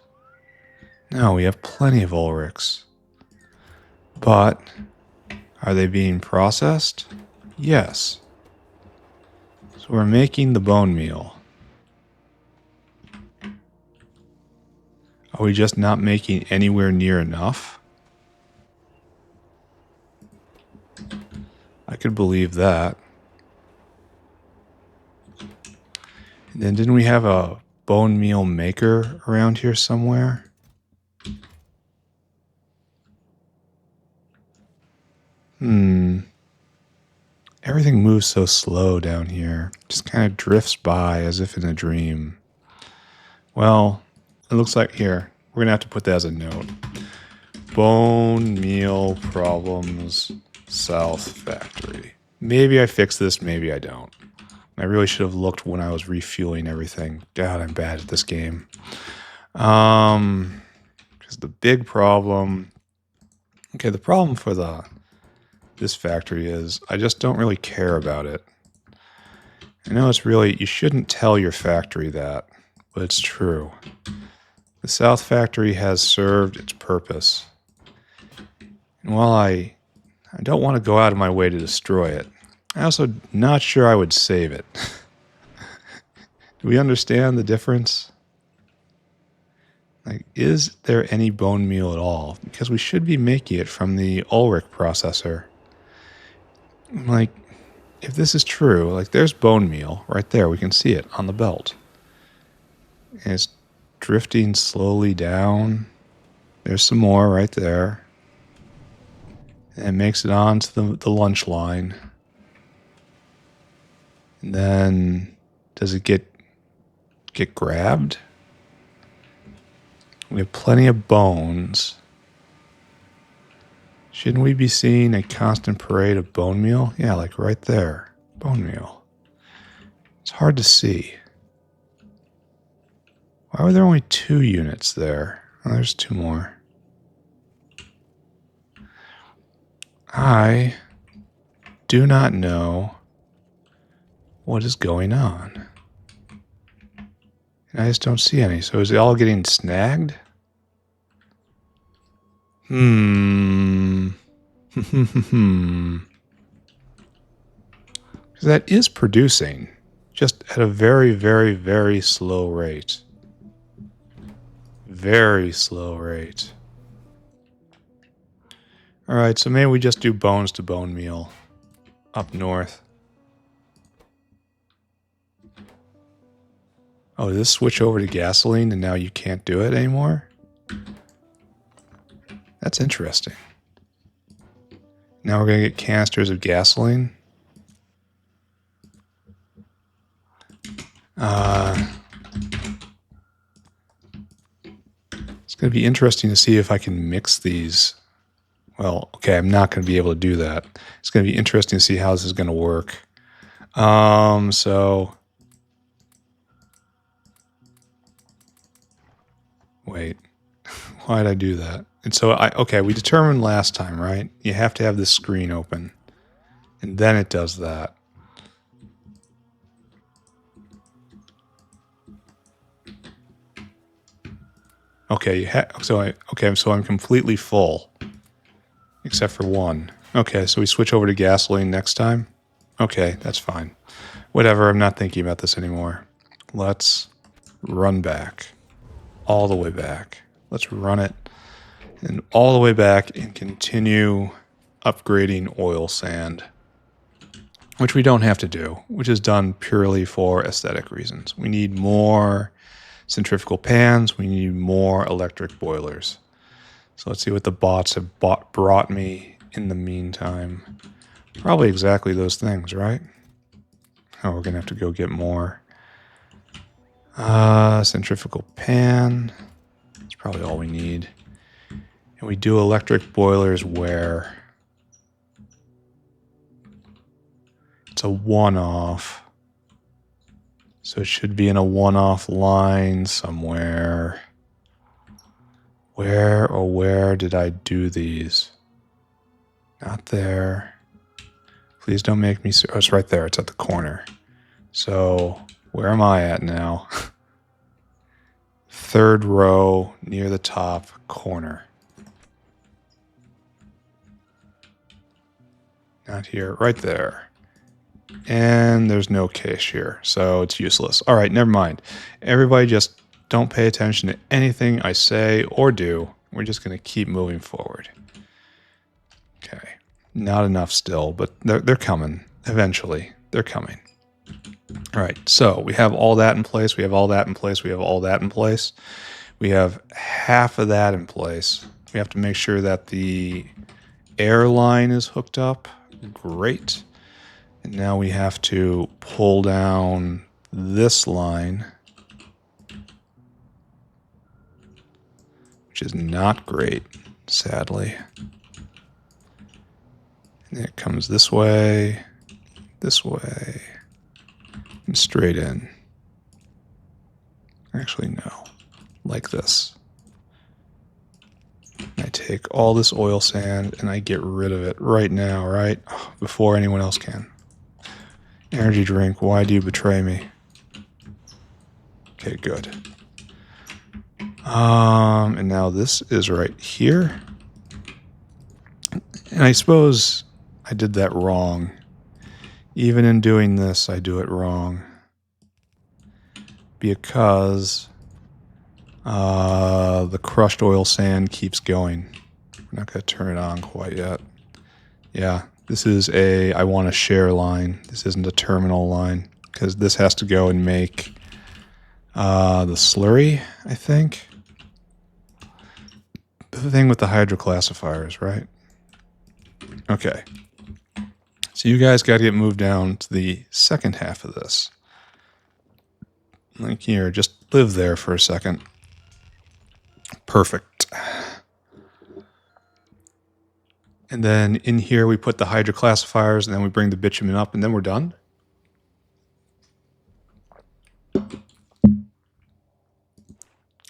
No, we have plenty of Ulrichs. But are they being processed? Yes. So we're making the bone meal. Are we just not making anywhere near enough? I could believe that. And then didn't we have a bone meal maker around here somewhere? Everything moves so slow down here. Just kind of drifts by as if in a dream. Well, it looks like here. We're going to have to put that as a note. Bone meal problems, South Factory. Maybe I fix this, maybe I don't. I really should have looked when I was refueling everything. God, I'm bad at this game. Because the big problem... Okay, the problem for this factory is I just don't really care about it. I know it's really... You shouldn't tell your factory that, but it's true. The South Factory has served its purpose. And while I don't want to go out of my way to destroy it, I'm also not sure I would save it. Do we understand the difference? Like, is there any bone meal at all? Because we should be making it from the Ulrich processor. Like, if this is true, like, there's bone meal right there. We can see it on the belt. And it's drifting slowly down. There's some more right there. And it makes it onto the lunch line. And then, does it get grabbed? We have plenty of bones. Shouldn't we be seeing a constant parade of bone meal? Yeah, like right there. Bone meal. It's hard to see. Why were there only 2 units there? Oh, there's 2 more. I do not know what is going on. And I just don't see any. So is it all getting snagged? Because that is producing, just at a very, very, very slow rate. Very slow rate. Alright, so maybe we just do bones to bone meal up north. Oh, did this switch over to gasoline and now you can't do it anymore? That's interesting. Now we're going to get canisters of gasoline. It's going to be interesting to see if I can mix these. Well, okay, I'm not going to be able to do that. It's going to be interesting to see how this is going to work. So... Wait, why did I do that? And so, okay, we determined last time, right? You have to have this screen open. And then it does that. Okay, so I'm completely full. Except for one. Okay, so we switch over to gasoline next time? Okay, that's fine. Whatever, I'm not thinking about this anymore. Let's run back. All the way back. Let's run it and all the way back and continue upgrading oil sand, which we don't have to do, which is done purely for aesthetic reasons. We need more centrifugal pans. We need more electric boilers. So let's see what the bots have brought me in the meantime. Probably exactly those things, right? Oh, we're going to have to go get more. Centrifugal pan. That's probably all we need. And we do electric boilers where it's a one-off. So it should be in a one-off line somewhere. Where did I do these? Not there. Please don't make me... Oh, it's right there. It's at the corner. So... Where am I at now? 3rd row near the top corner. Not here, right there. And there's no cache here, so it's useless. All right, never mind. Everybody just don't pay attention to anything I say or do. We're just going to keep moving forward. Okay, not enough still, but they're coming. Eventually, they're coming. All right, so we have all that in place. We have all that in place. We have all that in place. We have half of that in place. We have to make sure that the air line is hooked up. Great. And now we have to pull down this line, which is not great, sadly. And it comes this way, and straight in. Actually, no. Like this. I take all this oil sand and I get rid of it right now, right? Before anyone else can. Energy drink, why do you betray me? Okay, good. And now this is right here. And I suppose I did that wrong. Even in doing this, I do it wrong. Because the crushed oil sand keeps going. We're not going to turn it on quite yet. Yeah, this is a I want to share line. This isn't a terminal line. Because this has to go and make the slurry, I think. The thing with the hydroclassifiers, right? Okay. So you guys got to get moved down to the second half of this. Like here, just live there for a second. Perfect. And then in here we put the hydroclassifiers, and then we bring the bitumen up, and then we're done.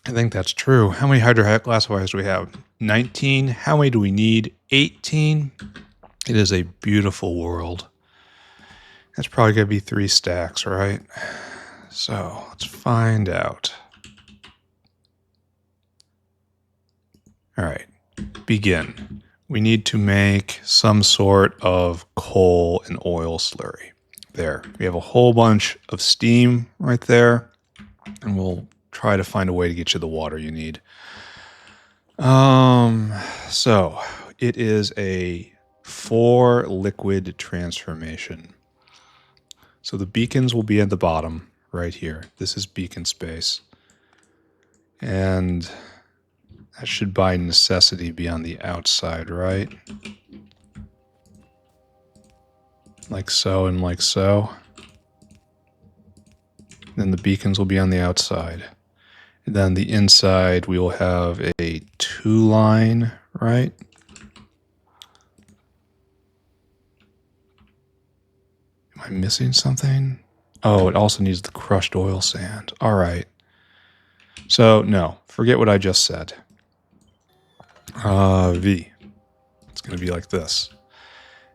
I think that's true. How many hydroclassifiers do we have? 19. How many do we need? 18. It is a beautiful world. That's probably going to be 3 stacks, right? So let's find out. All right, begin. We need to make some sort of coal and oil slurry. There, we have a whole bunch of steam right there, and we'll try to find a way to get you the water you need. So it is a 4 liquid transformation. So the beacons will be at the bottom right here. This is beacon space. And that should by necessity be on the outside, right? Like so and like so. Then the beacons will be on the outside. And then the inside we will have a 2-line, right? Am I missing something? Oh, it also needs the crushed oil sand. All right. So, no, forget what I just said. V. It's going to be like this.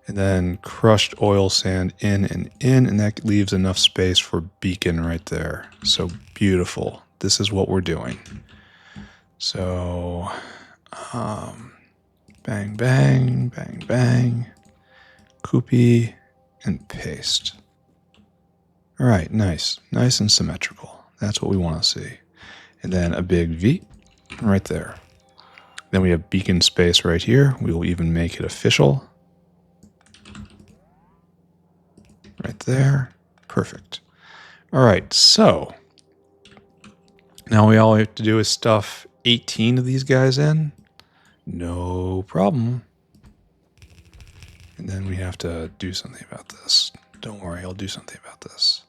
And then crushed oil sand in, and that leaves enough space for beacon right there. So beautiful. This is what we're doing. So, bang, bang, bang, bang, copy, and paste. All right, nice. Nice and symmetrical. That's what we want to see. And then a big V right there. Then we have beacon space right here. We will even make it official. Right there. Perfect. All right, so now all we have to do is stuff 18 of these guys in. No problem. And then we have to do something about this. Don't worry, I'll do something about this.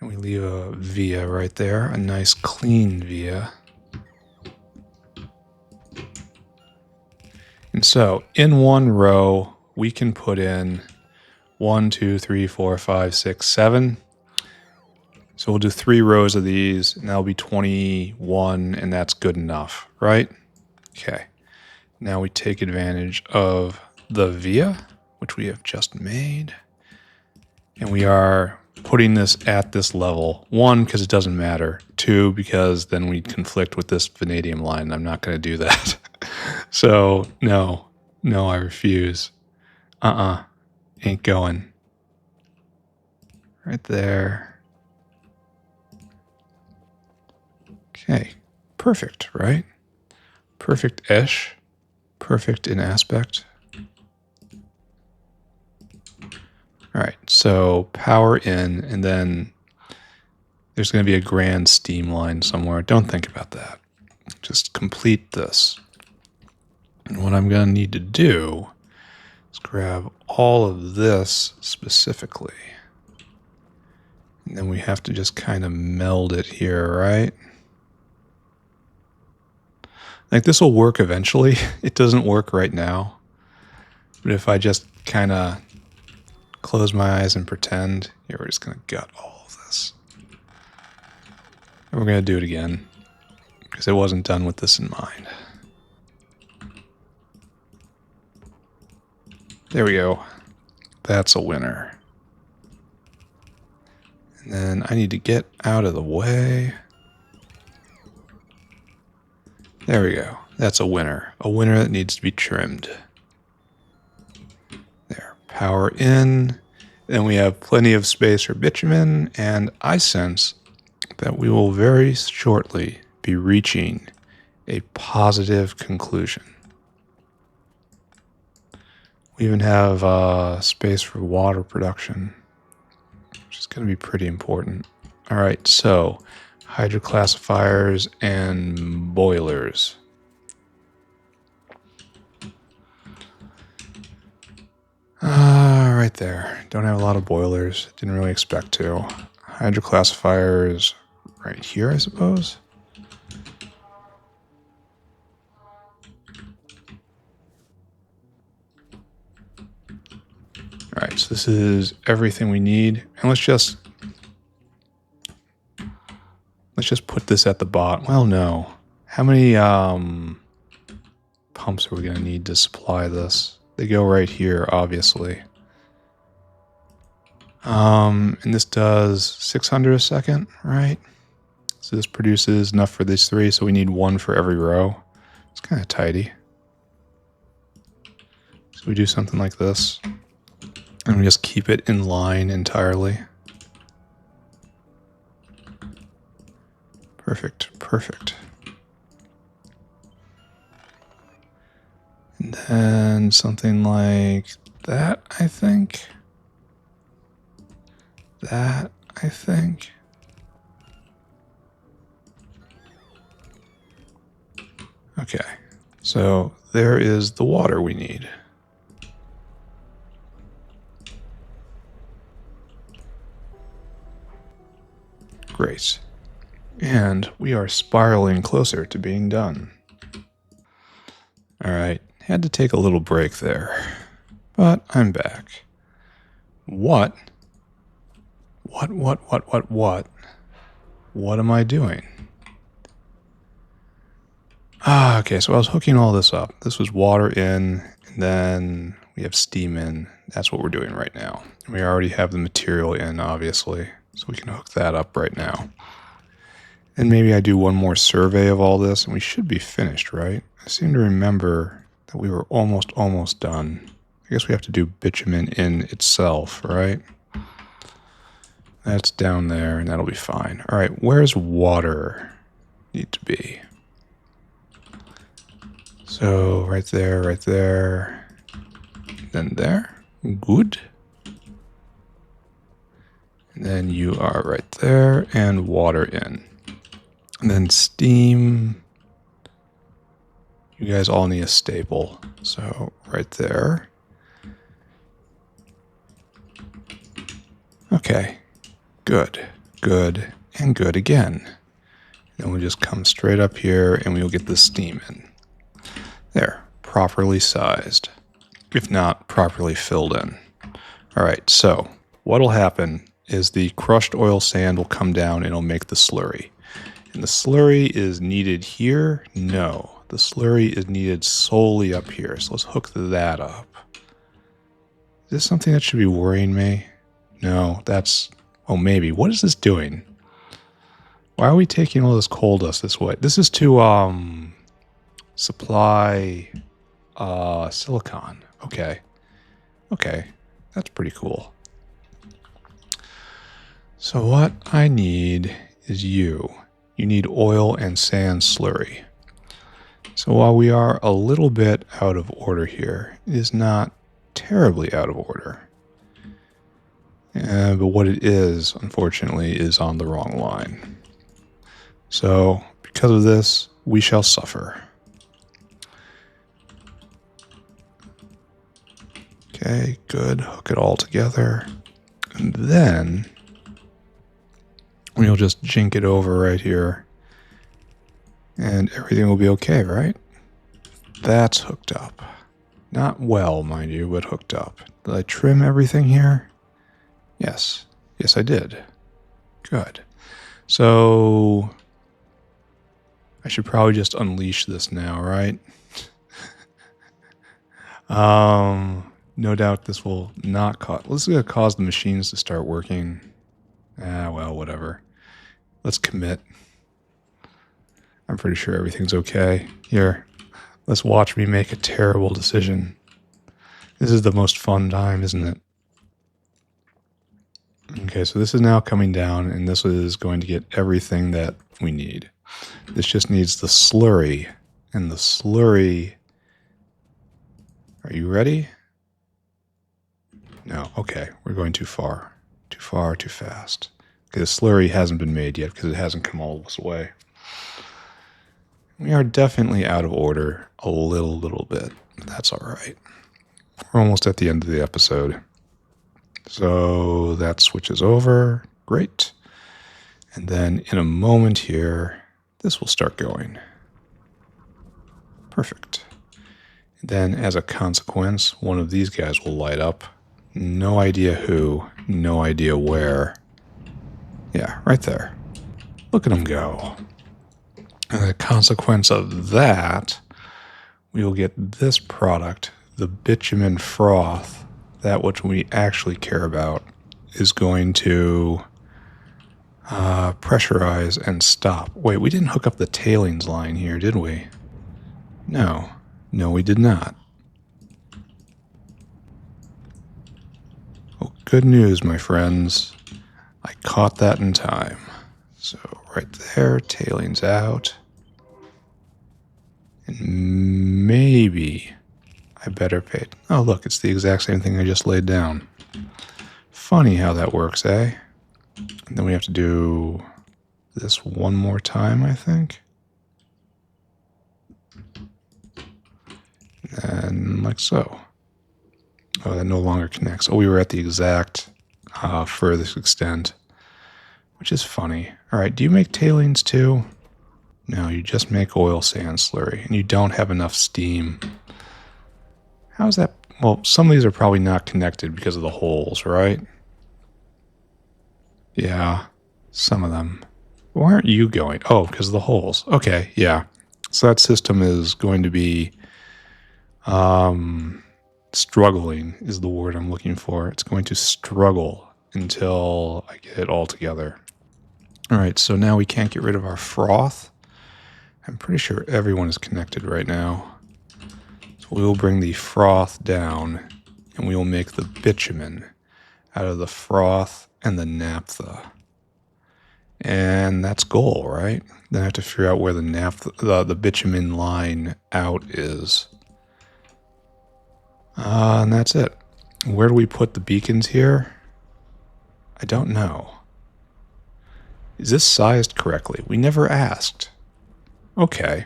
And we leave a via right there, a nice clean via. And so in one row, we can put in 1, 2, 3, 4, 5, 6, 7. So we'll do 3 rows of these, and that'll be 21, and that's good enough, right? Okay. Now we take advantage of the via, which we have just made. And we are putting this at this level. 1, because it doesn't matter. 2, because then we conflict with this vanadium line, and I'm not going to do that. So, no, I refuse. Ain't going. Right there. Okay, perfect, right? Perfect-ish. Perfect in aspect. All right, so power in, and then there's going to be a grand steam line somewhere. Don't think about that. Just complete this. And what I'm going to need to do is grab all of this specifically. And then we have to just kind of meld it here, right? Like this will work eventually. It doesn't work right now. But if I just kind of close my eyes and pretend. Here, we're just going to gut all of this. And we're going to do it again, because it wasn't done with this in mind. There we go. That's a winner. And then I need to get out of the way. There we go. That's a winner. A winner that needs to be trimmed. There. Power in. Then we have plenty of space for bitumen, and I sense that we will very shortly be reaching a positive conclusion. We even have space for water production, which is going to be pretty important. All right, so hydroclassifiers and boilers. Right there. Don't have a lot of boilers. Didn't really expect to. Hydroclassifiers right here, I suppose. All right, so this is everything we need, and let's just put this at the bottom. Well, no. How many pumps are we going to need to supply this? They go right here, obviously. And this does 600 a second, right? So this produces enough for these three, so we need one for every row. It's kind of tidy. So we do something like this, and we just keep it in line entirely. Perfect, perfect. And then something like that, I think. That, I think. Okay, so there is the water we need. Great. And we are spiraling closer to being done. All right, had to take a little break there, but I'm back. What? What am I doing? Okay, so I was hooking all this up. This was water in, and then we have steam in. That's what we're doing right now. We already have the material in, obviously, so we can hook that up right now. And maybe I do one more survey of all this, and we should be finished, right? I seem to remember that we were almost done. I guess we have to do bitumen in itself, right? That's down there, and that'll be fine. All right, where's water need to be? So right there, then there. Good. And then you are right there, and water in. And then steam. You guys all need a staple. So right there. Okay. Good. Good. And good again. Then we'll just come straight up here and we'll get the steam in. There. Properly sized. If not, properly filled in. Alright, so what'll happen is the crushed oil sand will come down and it'll make the slurry. And the slurry is needed here? No. The slurry is needed solely up here. So let's hook that up. Is this something that should be worrying me? No, that's... Oh, maybe. What is this doing? Why are we taking all this coal dust this way? This is to supply silicon. Okay. Okay. That's pretty cool. So what I need is you. You need oil and sand slurry. So while we are a little bit out of order here, it is not terribly out of order. But what it is, unfortunately, is on the wrong line. So because of this, we shall suffer. Okay, good. Hook it all together. And then we'll just jink it over right here. And everything will be okay, right? That's hooked up. Not well, mind you, but hooked up. Did I trim everything here? Yes. Yes, I did. Good. So I should probably just unleash this now, right? No doubt this will not cause... This is going to cause the machines to start working. Well, whatever. Let's commit. I'm pretty sure everything's okay. Here, let's watch me make a terrible decision. This is the most fun time, isn't it? Okay, so this is now coming down, and this is going to get everything that we need. This just needs the slurry, and the slurry... Are you ready? No, okay, we're going too far. Too far, too fast. Okay, the slurry hasn't been made yet because it hasn't come all this way. We are definitely out of order a little bit. That's all right. We're almost at the end of the episode. So that switches over. Great. And then in a moment here, this will start going. Perfect. And then as a consequence, one of these guys will light up. No idea who, no idea where. Yeah, right there. Look at them go. And the consequence of that, we will get this product, the bitumen froth, that which we actually care about, is going to pressurize and stop. Wait, we didn't hook up the tailings line here, did we? No. No, we did not. Well, good news, my friends. I caught that in time. So right there, tailings out. And maybe I better pay. Oh, look, it's the exact same thing I just laid down. Funny how that works, eh? And then we have to do this one more time, I think. And like so. Oh, that no longer connects. Oh, we were at the exact furthest extent, which is funny. All right, do you make tailings too? No, you just make oil sand slurry, and you don't have enough steam. How's that? Well, some of these are probably not connected because of the holes, right? Yeah, some of them. Why aren't you going? Oh, because of the holes. Okay, yeah. So that system is going to be struggling is the word I'm looking for. It's going to struggle until I get it all together. All right, so now we can't get rid of our froth. I'm pretty sure everyone is connected right now. So we will bring the froth down, and we will make the bitumen out of the froth and the naphtha. And that's goal, right? Then I have to figure out where the naphtha, the bitumen line out is. And that's it. Where do we put the beacons here? I don't know. Is this sized correctly? We never asked. Okay.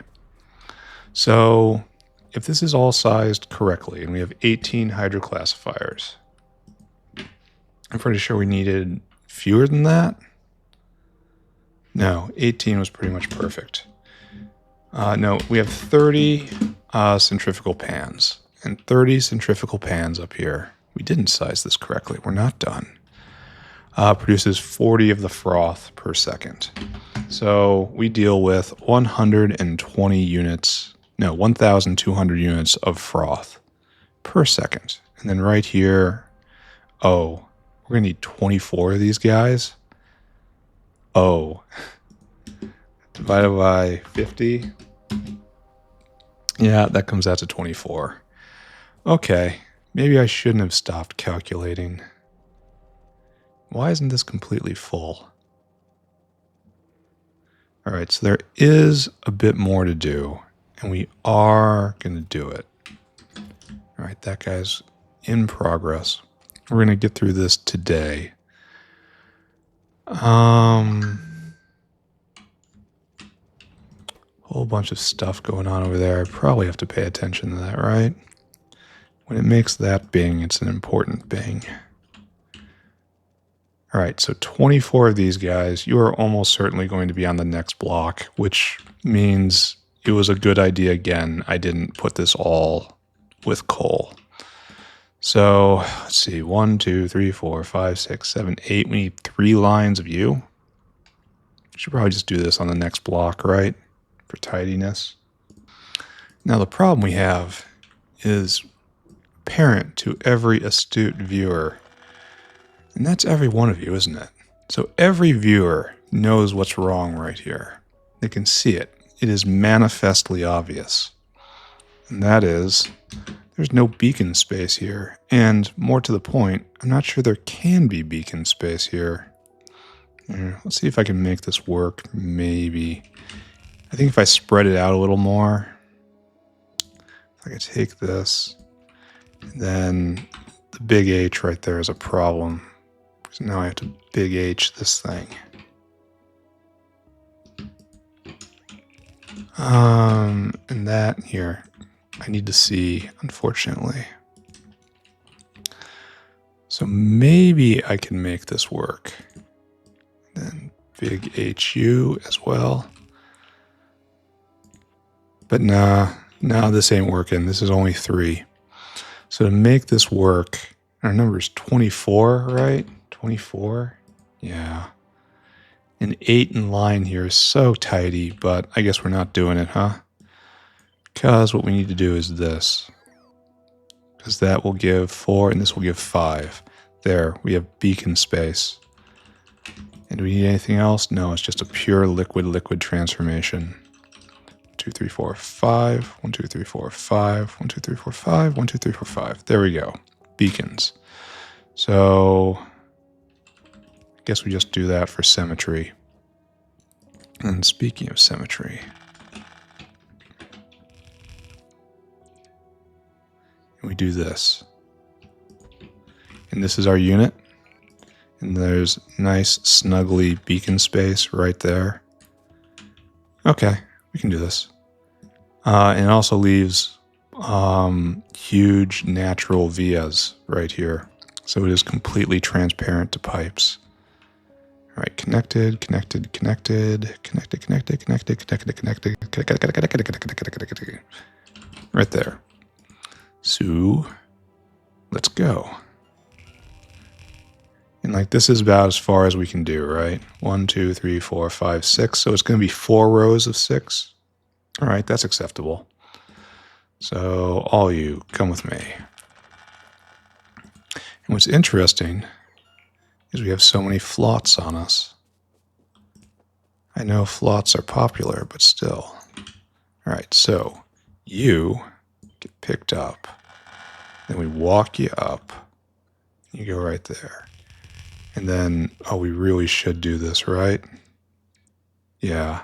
So if this is all sized correctly, and we have 18 hydroclassifiers, I'm pretty sure we needed fewer than that. No, 18 was pretty much perfect. No, we have 30 centrifugal pans. And 30 centrifugal pans up here. We didn't size this correctly. We're not done. Produces 40 of the froth per second. So we deal with 120 units, no, 1,200 units of froth per second. And then right here, oh, we're going to need 24 of these guys. Oh, divided by 50. Yeah, that comes out to 24. Okay, maybe I shouldn't have stopped calculating. Why isn't this completely full? All right, so there is a bit more to do, and we are going to do it. All right, that guy's in progress. We're going to get through this today. Whole bunch of stuff going on over there. I probably have to pay attention to that, right? When it makes that bing, it's an important bing. All right, so 24 of these guys. You are almost certainly going to be on the next block, which means it was a good idea again. I didn't put this all with coal. So let's see, 1, 2, 3, 4, 5, 6, 7, 8. We need 3 lines of U. Should probably just do this on the next block, right? For tidiness. Now the problem we have is apparent to every astute viewer. And that's every one of you, isn't it? So every viewer knows what's wrong right here. They can see it. It is manifestly obvious. And that is, there's no beacon space here. And more to the point, I'm not sure there can be beacon space here. Let's see if I can make this work, maybe. I think if I spread it out a little more, if I could take this, then the big H right there is a problem. Because now I have to big H this thing. And that here, I need to see, unfortunately. So maybe I can make this work. Then big HU as well. But nah, this ain't working. This is only 3. So to make this work, our number is 24, right? 24? Yeah. An 8 in line here is so tidy, but I guess we're not doing it, huh? Because what we need to do is this. Because that will give 4 and this will give 5. There, we have beacon space. And do we need anything else? No, it's just a pure liquid-liquid transformation. 2, 3, 4, 5. 1, 2, 3, 4, 5. 1, 2, 3, 4, 5. 1, 2, 3, 4, 5. There we go. Beacons. So I guess we just do that for symmetry. And speaking of symmetry, we do this. And this is our unit. And there's nice, snuggly beacon space right there. Okay, we can do this. And it also leaves huge natural vias right here. So it is completely transparent to pipes. All right, connected. Right there. So let's go. And like this is about as far as we can do, right? 1, 2, 3, 4, 5, 6. So it's going to be 4 rows of 6. All right, that's acceptable. So all you, come with me. And what's interesting is we have so many floats on us. I know floats are popular, but still. All right, so you get picked up. Then we walk you up. You go right there. And then, oh, we really should do this, right? Yeah.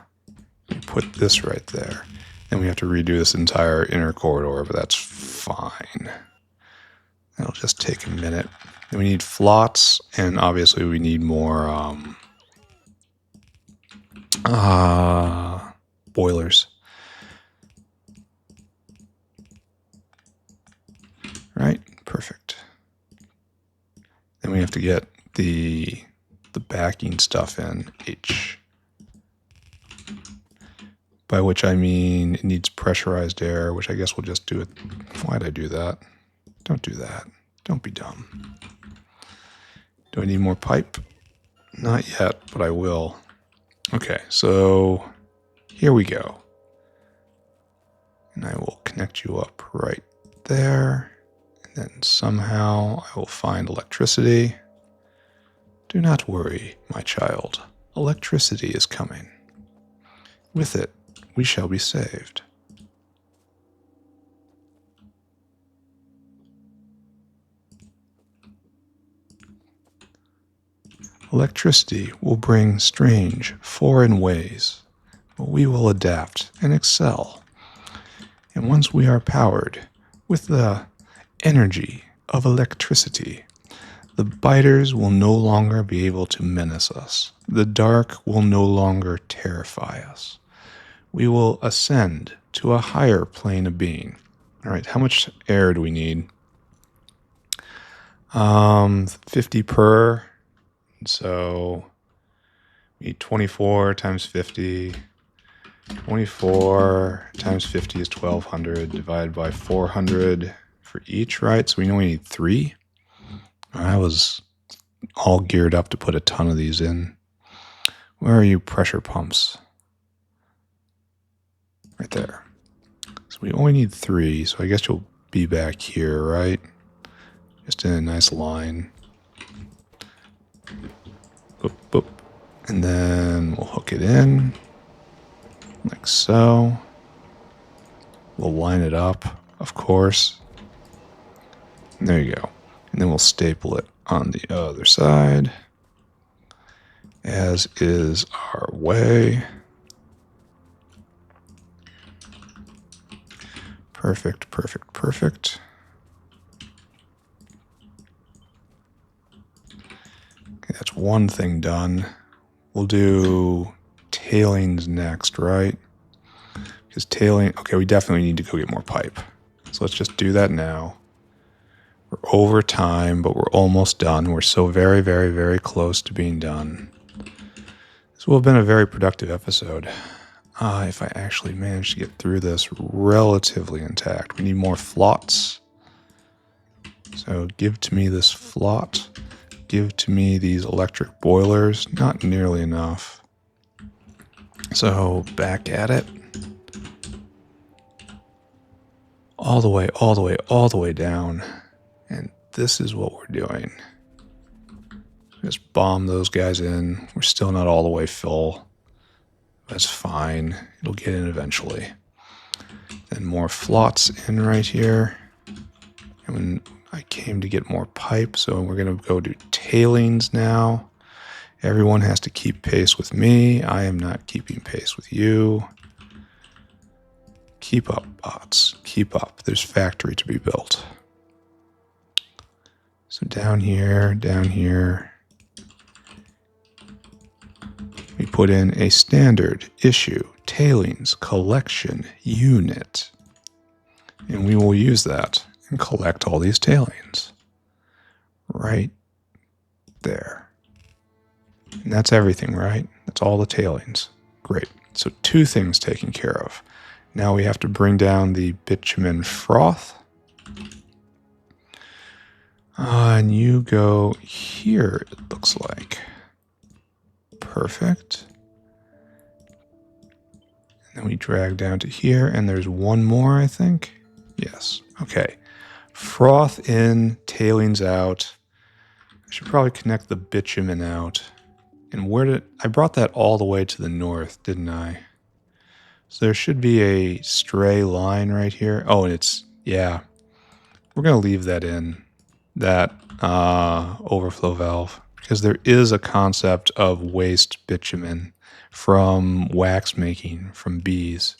We put this right there. Then we have to redo this entire inner corridor, but that's fine. That'll just take a minute. Then we need floats, and obviously we need more boilers. Right? Perfect. Then we have to get the backing stuff in H. By which I mean it needs pressurized air, which I guess we'll just do it. Why'd I do that? Don't do that. Don't be dumb. Do I need more pipe? Not yet, but I will. Okay, so here we go. And I will connect you up right there. And then somehow I will find electricity. Do not worry, my child. Electricity is coming. With it, we shall be saved. Electricity will bring strange, foreign ways, but we will adapt and excel. And once we are powered with the energy of electricity, the biters will no longer be able to menace us. The dark will no longer terrify us. We will ascend to a higher plane of being. All right, how much air do we need? 50 per. So we need 24 times 50. 24 times 50 is 1,200 divided by 400. for each, right? So we only need 3. I was all geared up to put a ton of these in. Where are you pressure pumps? Right there. So we only need 3, so I guess you'll be back here, right? Just in a nice line. Boop, boop. And then we'll hook it in, like so. We'll line it up, of course. And there you go. And then we'll staple it on the other side, as is our way. Perfect, perfect, perfect. Okay, that's one thing done. We'll do tailings next, right? Because tailing, okay, we definitely need to go get more pipe. So let's just do that now. We're over time, but we're almost done. We're so very, very, very close to being done. This will have been a very productive episode. If I actually manage to get through this relatively intact. We need more flots. So give to me this flot. Give to me these electric boilers. Not nearly enough. So back at it. All the way, all the way, all the way down. And this is what we're doing. Just bomb those guys in. We're still not all the way full. That's fine. It'll get in eventually. Then more flots in right here. And when I came to get more pipe, so we're going to go do tailings now. Everyone has to keep pace with me. I am not keeping pace with you. Keep up, bots. Keep up. There's factory to be built. So down here, we put in a standard issue tailings collection unit. And we will use that and collect all these tailings. Right there. And that's everything, right? That's all the tailings. Great. So 2 things taken care of. Now we have to bring down the bitumen froth. And you go here, it looks like. Perfect. And then we drag down to here, and there's one more, I think. Yes. Okay. Froth in, tailings out. I should probably connect the bitumen out. And where did... I brought that all the way to the north, didn't I? So there should be a stray line right here. Oh, and it's... Yeah. We're going to leave that in. That overflow valve. Because there is a concept of waste bitumen from wax making, from bees.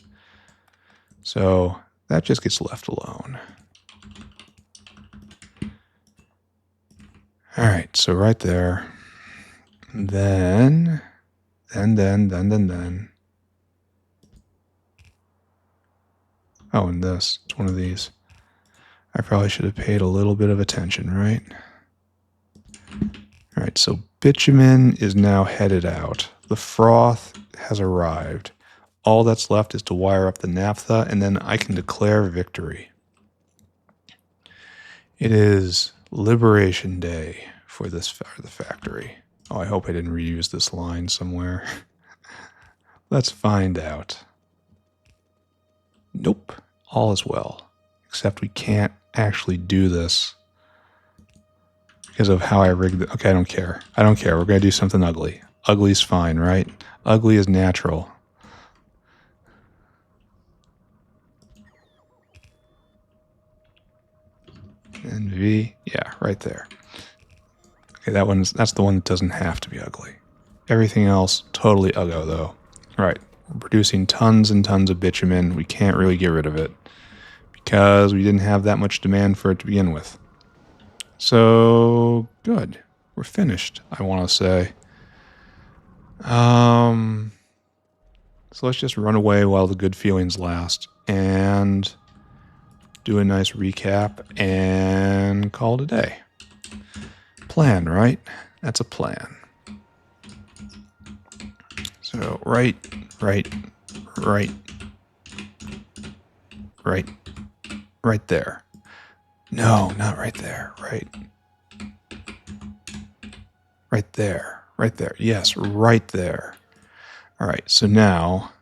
So that just gets left alone. All right, so right there. Then. Oh, and this. It's one of these. I probably should have paid a little bit of attention, right? All right, so bitumen is now headed out. The froth has arrived. All that's left is to wire up the naphtha, and then I can declare victory. It is Liberation Day for the factory. Oh, I hope I didn't reuse this line somewhere. Let's find out. Nope, all is well. Except we can't actually do this because of how I rigged it. Okay, I don't care. I don't care. We're going to do something ugly. Ugly's fine, right? Ugly is natural. And V, yeah, right there. Okay, that's the one that doesn't have to be ugly. Everything else, totally uggo though. Right, we're producing tons and tons of bitumen. We can't really get rid of it because we didn't have that much demand for it to begin with. So, good. We're finished, I want to say. So let's just run away while the good feelings last and do a nice recap and call it a day. Plan, right? That's a plan. So right there. No, not right there. Right there. Right there. Yes, right there. All right, so now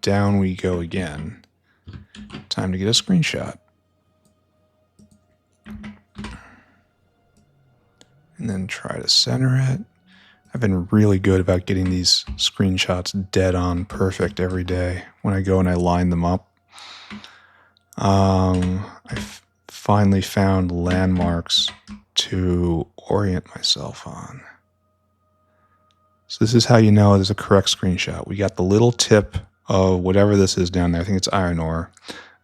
down we go again. Time to get a screenshot. And then try to center it. I've been really good about getting these screenshots dead on perfect every day when I go and I line them up. I've finally found landmarks to orient myself on. So this is how you know there's a correct screenshot. We got the little tip of whatever this is down there. I think it's iron ore.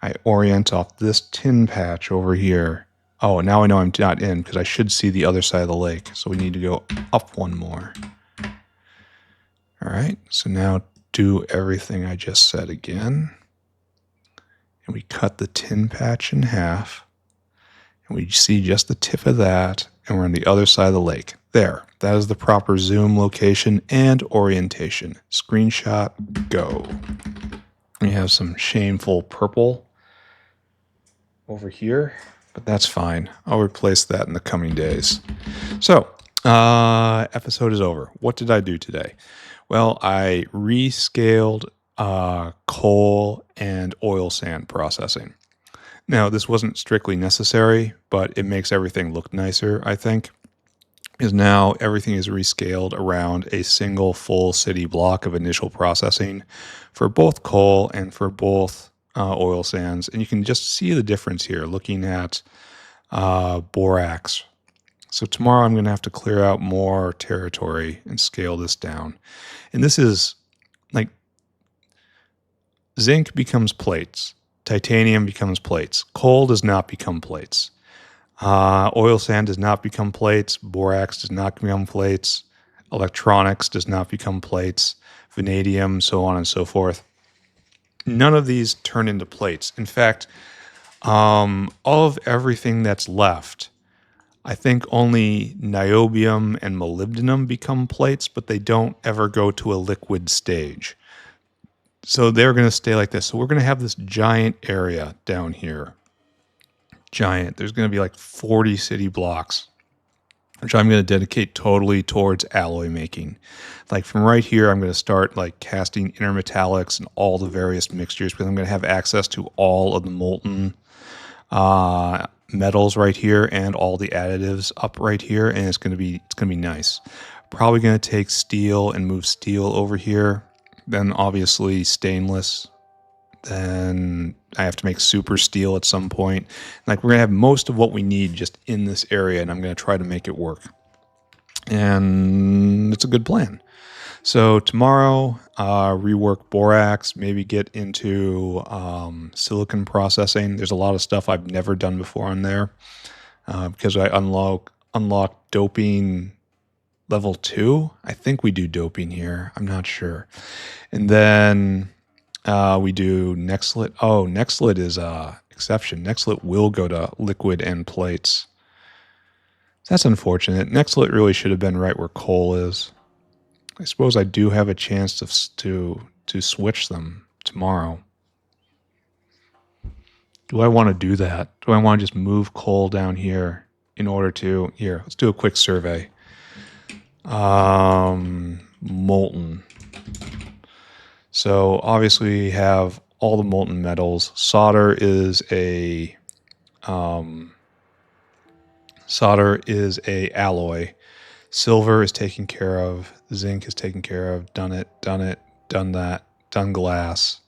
I orient off this tin patch over here. Oh, now I know I'm not in because I should see the other side of the lake. So we need to go up one more. All right, so now do everything I just said again. And we cut the tin patch in half. And we see just the tip of that. And we're on the other side of the lake. There, that is the proper zoom location and orientation. Screenshot, go. We have some shameful purple over here, but that's fine. I'll replace that in the coming days. So, episode is over. What did I do today? Well, I rescaled coal and oil sand processing. Now, this wasn't strictly necessary, but it makes everything look nicer, I think. Because now everything is rescaled around a single full city block of initial processing for both coal and for both oil sands. And you can just see the difference here looking at Borax. So tomorrow I'm going to have to clear out more territory and scale this down. And this is like zinc becomes plates. Titanium becomes plates. Coal does not become plates. Oil sand does not become plates. Borax does not become plates. Electronics does not become plates. Vanadium, so on and so forth. None of these turn into plates. In fact, all of everything that's left, I think only niobium and molybdenum become plates, but they don't ever go to a liquid stage. So they're going to stay like this. So we're going to have this giant area down here. Giant. There's going to be like 40 city blocks, which I'm going to dedicate totally towards alloy making. Like from right here, I'm going to start like casting intermetallics and all the various mixtures because I'm going to have access to all of the molten metals right here and all the additives up right here, and it's going to be nice. Probably going to take steel and move steel over here. Then obviously stainless. Then I have to make super steel at some point. Like we're going to have most of what we need just in this area, and I'm going to try to make it work. And it's a good plan. So tomorrow, rework Borax, maybe get into silicon processing. There's a lot of stuff I've never done before on there because I unlocked doping level 2. I think we do doping here. I'm not sure. And then we do Nextlit. Oh, Nextlit is exception. Nextlit will go to liquid and plates. That's unfortunate. Nextlit really should have been right where coal is. I suppose I do have a chance to switch them tomorrow. Do I want to do that? Do I want to just move coal down here in order to... Here, let's do a quick survey. Molten. So obviously we have all the molten metals. Solder is a alloy. Silver is taken care of. Zinc is taken care of. Done it, done that, done glass,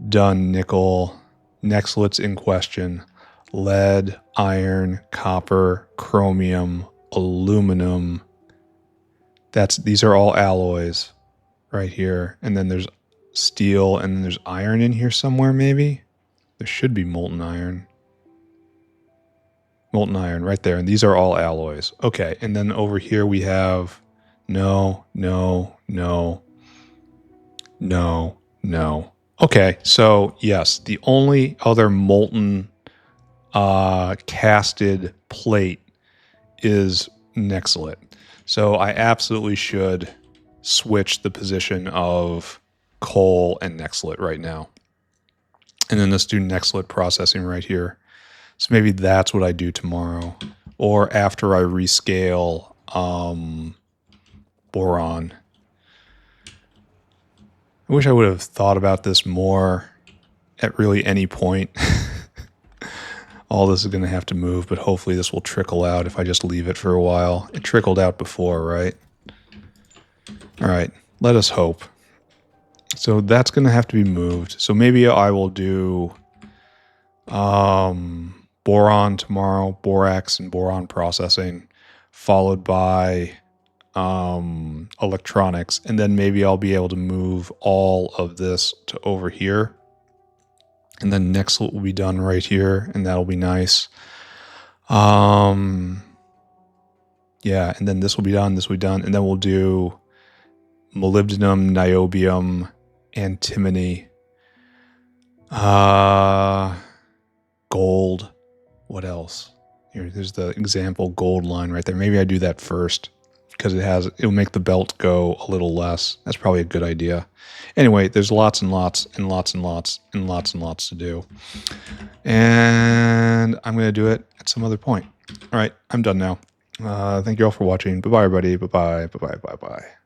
done nickel. Nextlit's in question. Lead, iron, copper, chromium, aluminum. These are all alloys right here. And then there's steel, and then there's iron in here somewhere maybe. There should be molten iron. Molten iron right there, and these are all alloys. Okay, and then over here we have no. Okay, so yes, the only other molten casted plate is Nextlit. So I absolutely should switch the position of coal and Nextlit right now. And then let's do Nextlit processing right here. So maybe that's what I do tomorrow. Or after I rescale boron. I wish I would have thought about this more at really any point. All this is going to have to move, but hopefully this will trickle out if I just leave it for a while. It trickled out before, right? All right, let us hope. So that's going to have to be moved. So maybe I will do boron tomorrow, borax and boron processing, followed by electronics, and then maybe I'll be able to move all of this to over here. And then next will be done right here, and that'll be nice. Yeah, and then this will be done, and then we'll do molybdenum, niobium, antimony, gold. What else? There's the example gold line right there. Maybe I do that first because it'll make the belt go a little less. That's probably a good idea. Anyway, there's lots and lots and lots and lots and lots and lots to do. And I'm going to do it at some other point. All right, I'm done now. Thank you all for watching. Bye-bye, everybody. Bye-bye, bye-bye, bye-bye.